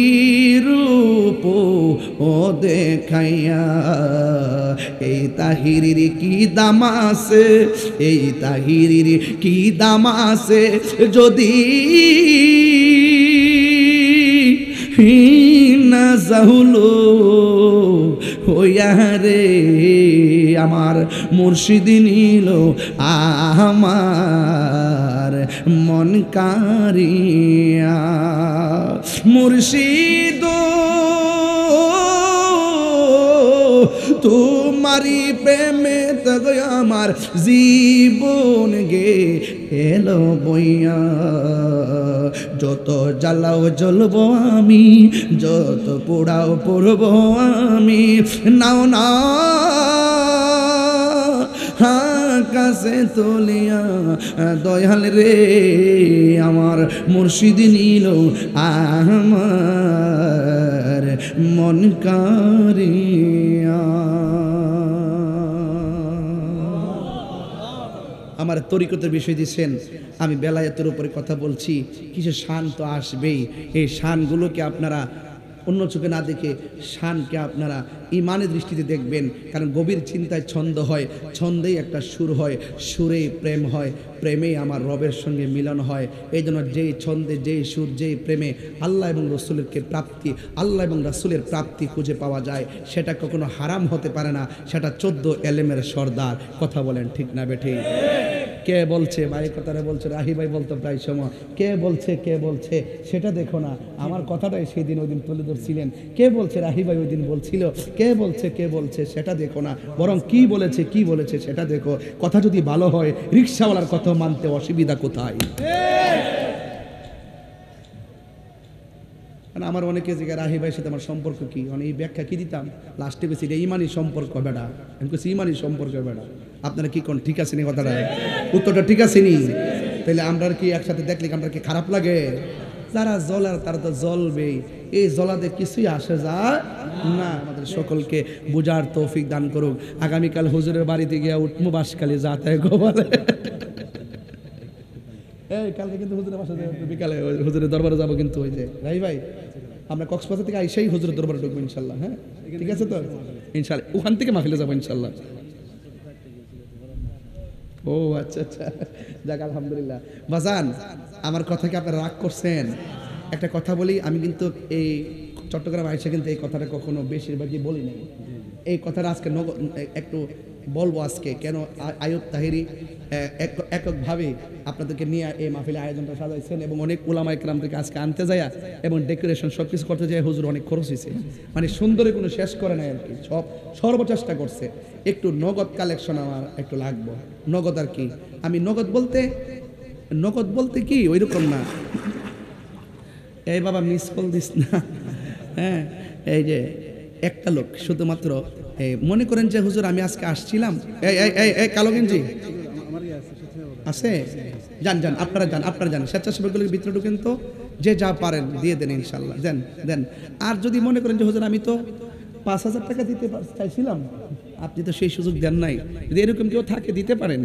রূপ ও দেখাইয়া। এই তাহিরির কি দাম আছে, এই তাহিরির কি দাম আছে, যদি না যাহুলো হইয়া রে আমার মুর্শিদ নিল আমার মন কারিয়া। মুর্শিদ তোমারি প্রেমে তো আমার জীবন গে এলো বইয়া। যত জ্বালাও জ্বলবো আমি, যত পোড়াও পড়বো আমি, নাও না কাছে তুলিয়া দয়াল রে আমার মুর্শিদ নিল আমার মন কারিয়া। আমার তরিকতের বিষয় দিচ্ছেন, আমি বেলায়েতের উপরে কথা বলছি, কিছু শান তো আসবেই। এই শানগুলোকে আপনারা অন্য চোখে না দেখে শানকে আপনারা ইমানের দৃষ্টিতে দেখবেন, কারণ গভীর চিন্তায় ছন্দ হয়, ছন্দেই একটা সুর হয়, সুরেই প্রেম হয়, প্রেমেই আমার রবের সঙ্গে মিলন হয়। এই জন্য যেই ছন্দে, যেই সুর, যেই প্রেমে আল্লাহ এবং রসুলেরকে প্রাপ্তি, আল্লাহ এবং রাসূলের প্রাপ্তি খুঁজে পাওয়া যায়, সেটা কখনো হারাম হতে পারে না। সেটা 14 এলেমের সর্দার। কথা বলেন ঠিক না বেঠি? কে বলছে ভাই? কথাটা বলছে রাহি ভাই, বলতো প্রায় সময় কে বলছে সেটা দেখো না। আমার কথাটাই সেই দিন ওই দিন তুলে ধরছিলেন। কে বলছে? রাহি ভাই ওই দিন বলছিল। কে বলছে সেটা দেখো না, বরং কি বলেছে সেটা দেখো। কথা যদি ভালো হয়, রিক্সাওয়ালার কথা মানতে অসুবিধা কোথায়? আমার অনেকে যে রাহি ভাইয়ের সাথে আমার সম্পর্ক কি, মানে এই ব্যাখ্যা কি দিতাম লাস্টে বেশি, এটা ইমানি সম্পর্ক বেটা। আমি বলছি ইমানি সম্পর্ক বেটা। আপনারা কি কোন ঠিক আছে নি? কথাটা উত্তরটা ঠিক আছে নি? তাহলে আমরা কি একসাথে দেখলে আমরা কি খারাপ লাগে? যারা জ্বলার তারা তো জ্বলবেই, এই জ্বলাতে কিছুই আসে যায় না। আমাদের সকলকে বুঝার তৌফিক দান করুক। আগামীকাল হুজুরের বাড়িতে গিয়ে উঠমু বাসকালে যাতে গোবরে। এই কালকে কিন্তু হুজুরের বাসায় বিকালে হুজুরের দরবারে যাবো কিন্তু। ওই যে রাই ভাই, আমরা কক্সবাজার থেকে আইসাই হুজুরের দরবারে ঢুকবো ইনশাল্লাহ। হ্যাঁ ঠিক আছে তো ইনশাল্লাহ, ওখান থেকে মাহফিলে যাবো ইনশাল্লাহ। ও আচ্ছা আচ্ছা, যাক আলহামদুলিল্লাহ। বাজান, আমার কথা কি আপনারা রাগ করছেন? একটা কথা বলি, আমি কিন্তু এই চট্টগ্রাম আইসা কিন্তু এই কথাটা কখনো বেশিরভাগই বলি নাই। এই কথাটা আজকে একটু বলবো আজকে। কেন আয়ুব তাহেরি এককভাবে আপনাদেরকে নিয়ে এই মাহফিলের আয়োজনটা সাজাইছেন, এবং অনেক উলামা ইকরাম থেকে আজকে আনতে যায় এবং ডেকোরেশন সব কিছু করতে যায়। হুজুর অনেক খরচ হয়েছে, মানে সুন্দরে কোনো শেষ করে নাই আর কি, সব সর্বচেষ্টা করছে। একটু নগদ কালেকশন আমার একটু লাগবো। নগদ আর কি, আমি নগদ বলতে কি ওই রকম না। এই বাবা মিস কল দিস না। হ্যাঁ, এই যে একটা লোক শুধুমাত্র মনে করেন যে হুজুর আমি আজকে আসছিলাম, এই কালো গেঞ্জি আছে, যান আপনারা যান স্বেচ্ছাসেবকগুলোকে ভিতরে ঢুকেন তো, যে যা পারেন দিয়ে দেন ইনশাল্লাহ, দেন। আর যদি মনে করেন যে হুজুর আমি তো 5,000 টাকা দিতে চাইছিলাম, আপনি তো সেই সুযোগ দেন নাই, যদি এরকম কেউ থাকে দিতে পারেন।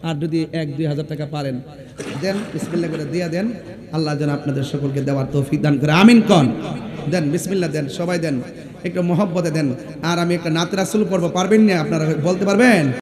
আর যদি 1-2 হাজার টাকা পারেন দেন, বিসমিল্লাহ করে দিয়ে দেন। আল্লাহ যেন আপনাদের সকলকে দেওয়ার তৌফিক দান করে, আমিন কন। দেন বিসমিল্লাহ, দেন সবাই দেন, একটু মহব্বতে দেন। আর আমি একটা নাত রাসূল পড়বো, পারবেন না আপনারা? বলতে পারবেন?